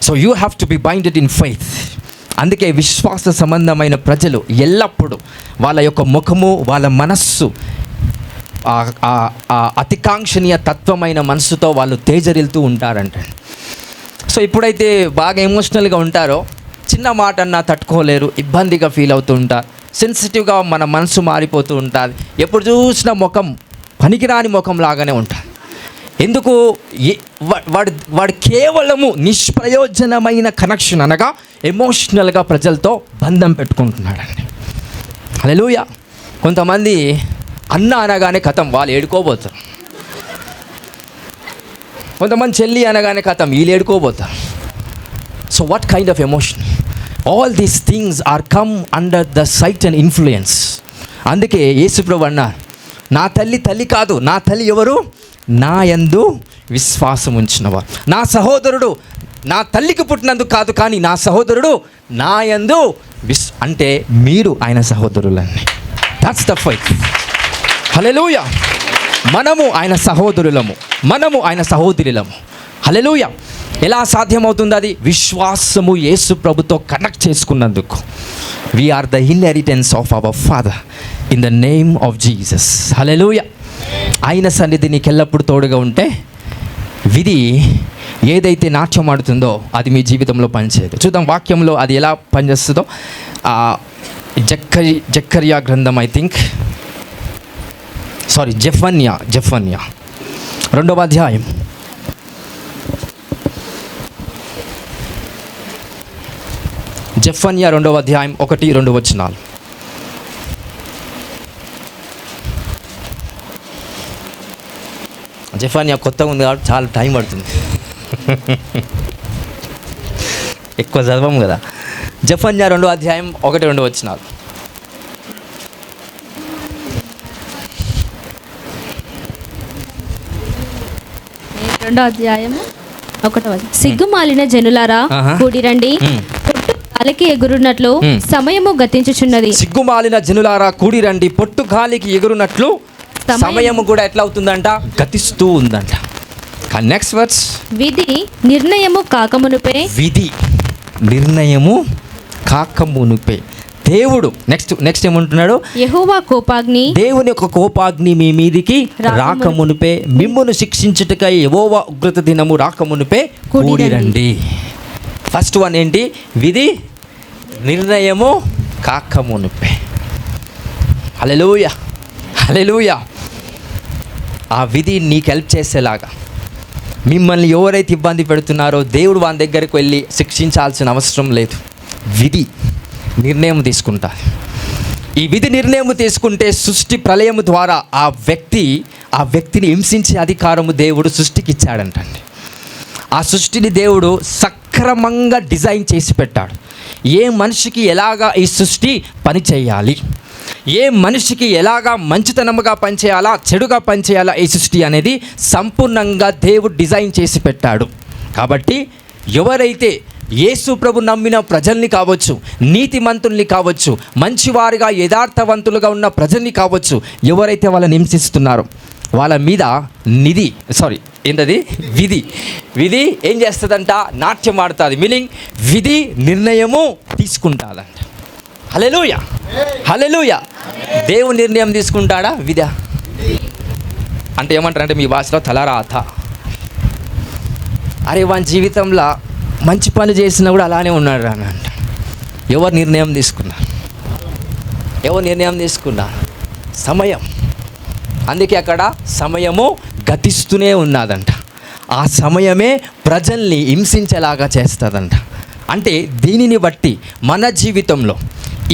So you have to be binded in faith. అందుకే విశ్వాస సంబంధమైన ప్రజలు ఎల్లప్పుడూ వాళ్ళ యొక్క ముఖము, వాళ్ళ మనస్సు అతికాంక్షణీయ తత్వమైన మనస్సుతో వాళ్ళు తేజరిల్తూ ఉంటారంట. సో ఎప్పుడైతే బాగా ఎమోషనల్గా ఉంటారో చిన్న మాట అన్నా తట్టుకోలేరు, ఇబ్బందిగా ఫీల్ అవుతూ ఉంటారు, సెన్సిటివ్గా మన మనసు మారిపోతూ ఉంటుంది. ఎప్పుడు చూసిన ముఖం పనికిరాని ముఖం లాగానే ఉంటుంది. ఎందుకు? వాడు కేవలము నిష్ప్రయోజనమైన కనెక్షన్ అనగా ఎమోషనల్గా ప్రజలతో బంధం పెట్టుకుంటున్నాడండి. హల్లెలూయా. కొంతమంది అన్న అనగానే కథం వాళ్ళు ఏడుకోబోతారు. కొంతమంది చెల్లి అనగానే కథం వీళ్ళు ఏడుకోబోతారు. So what kind of emotion? All these things are come under the sight and influence. అందుకే యేసుప్రభు అన్నారు, నా తల్లి తల్లి కాదు, నా తల్లి ఎవరు? నా యందు విశ్వాసం ఉంచినవారు. నా సహోదరుడు నా తల్లికి పుట్టినందుకు కాదు, కానీ నా సహోదరుడు నా యందు అంటే మీరు ఆయన సహోదరులన్నీ. That's the fight. హల్లెలూయా. మనము ఆయన సహోదరులము, మనము ఆయన సహోదరులము. హల్లెలూయా. ఎలా సాధ్యమవుతుంది అది? విశ్వాసము యేసు ప్రభుతో కనెక్ట్ చేసుకున్నందుకు. We are the inheritance of our father in the name of Jesus. Hallelujah. ఆయన సన్నిధి నీకు ఎల్లప్పుడూ తోడుగా ఉంటే విధి ఏదైతే నాట్యం ఆడుతుందో అది మీ జీవితంలో పనిచేయదు. చూద్దాం వాక్యంలో అది ఎలా పనిచేస్తుందో. జెకర్యా గ్రంథం, ఐ థింక్ జెఫన్యా 2వ అధ్యాయం 2వ అధ్యాయం 1-2 వచనాలు. జెఫన్యా కొత్తగా ఉంది కాబట్టి చాలా టైం పడుతుంది, ఎక్కువ చదవం కదా. జెఫన్యా 2వ అధ్యాయం 1-2 వచనాలు. సిగ్గుమాలిన జనులారా కూడిరండి, గాలికి ఎగురునట్లు సమయము గతించుచున్నది. సిగ్గుమాలిన జనులారా కూడిరండి, పొట్టు గాలికి ఎగురునట్లు సమయము కూడా ఎట్లా అవుతుందంట? గతిస్తూ ఉందంట. నెక్స్ట్ వర్డ్స్, విధి నిర్ణయము కాకమునుపే. విధి నిర్ణయము కాకమునుపే. దేవుడు నెక్స్ట్ ఏమంటున్నాడు? యెహోవా కోపాగ్ని, దేవుని యొక్క కోపాగ్ని మీ మీదికి రాకమునుపే, మిమ్మును శిక్షించుటకై యెహోవా ఉగ్రత దినము రాకమునుపే కూడిరండి. ఫస్ట్ వన్ ఏంటి? విధి నిర్ణయము కాకమునుపే. హల్లెలూయా, హల్లెలూయా. ఆ విధి నీకు హెల్ప్ చేసేలాగా, మిమ్మల్ని ఎవరైతే ఇబ్బంది పెడుతున్నారో దేవుడు వాళ్ళ దగ్గరికి వెళ్ళి శిక్షించాల్సిన అవసరం లేదు. విధి నిర్ణయం తీసుకుంటా. ఈ విధి నిర్ణయం తీసుకుంటే సృష్టి ప్రళయం ద్వారా ఆ వ్యక్తిని హింసించే అధికారము దేవుడు సృష్టికి ఇచ్చాడంటండి. ఆ సృష్టిని దేవుడు సక్రమంగా డిజైన్ చేసి పెట్టాడు. ఏ మనిషికి ఎలాగా ఈ సృష్టి పని చేయాలి, ఏ మనిషికి ఎలాగా మంచితనముగా పనిచేయాలా, చెడుగా పనిచేయాలా, ఈ సృష్టి అనేది సంపూర్ణంగా దేవుడు డిజైన్ చేసి పెట్టాడు. కాబట్టి ఎవరైతే యేసు ప్రభు నమ్మిన ప్రజల్ని కావచ్చు, నీతిమంతుల్ని కావచ్చు, మంచివారిగా యథార్థవంతులుగా ఉన్న ప్రజల్ని కావచ్చు, ఎవరైతే వాళ్ళని హింసిస్తున్నారో వాళ్ళ మీద విధి ఏం చేస్తుందంట? నాట్యం ఆడుతుంది. మీనింగ్ విధి నిర్ణయము తీసుకుంటాదంట. హల్లెలూయా, హల్లెలూయా. దేవుడు నిర్ణయం తీసుకుంటాడా? విధి అంటే ఏమంటారంటే మీ భాషలో తలరాత. అరే వాని జీవితంలో మంచి పని చేసినా కూడా అలానే ఉన్నాడు అని అంట. ఎవరు నిర్ణయం తీసుకున్నారు? సమయం. అందుకే అక్కడ సమయము గతిస్తూనే ఉన్నదంట. ఆ సమయమే ప్రజల్ని హింసించేలాగా చేస్తుందంట. అంటే దీనిని బట్టి మన జీవితంలో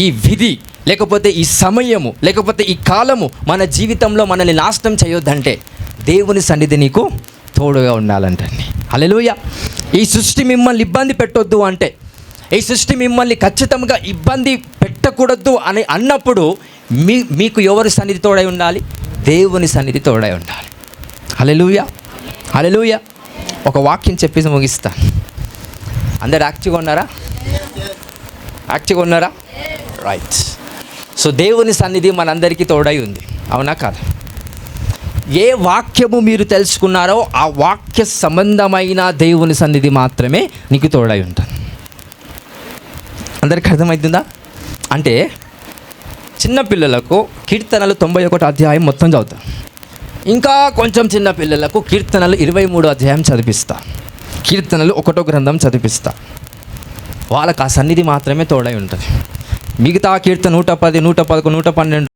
ఈ విధి లేకపోతే ఈ సమయము లేకపోతే ఈ కాలము మన జీవితంలో మనల్ని నాశనం చేయొద్దంటే దేవుని సన్నిధి నీకు తోడుగా ఉండాలంటండి. హల్లెలూయా. ఈ సృష్టి మిమ్మల్ని ఇబ్బంది పెట్టొద్దు అంటే, ఈ సృష్టి మిమ్మల్ని ఖచ్చితంగా ఇబ్బంది పెట్టకూడదు అని అన్నప్పుడు మీకు ఎవరి సన్నిధి తోడై ఉండాలి? దేవుని సన్నిధి తోడై ఉండాలి. హల్లెలూయా, హల్లెలూయా. ఒక వాక్యం చెప్పేసి ముగిస్తాను. అందరు యాక్టివ్గా ఉన్నారా? రైట్. సో దేవుని సన్నిధి మనందరికీ తోడై ఉంది, అవునా కాదు? ఏ వాక్యము మీరు తెలుసుకున్నారో ఆ వాక్య సంబంధమైన దేవుని సన్నిధి మాత్రమే నీకు తోడై ఉంటుంది. అందరికి అర్థమవుతుందా? అంటే చిన్నపిల్లలకు కీర్తనలు 91 అధ్యాయం మొత్తం చదువుతా, ఇంకా కొంచెం చిన్న పిల్లలకు కీర్తనలు 23 అధ్యాయం చదివిస్తా, కీర్తనలు 1 గ్రంథం చదివిస్తా. వాళ్ళకి ఆ సన్నిధి మాత్రమే తోడై ఉంటుంది. మిగతా కీర్తన 110, 111, 112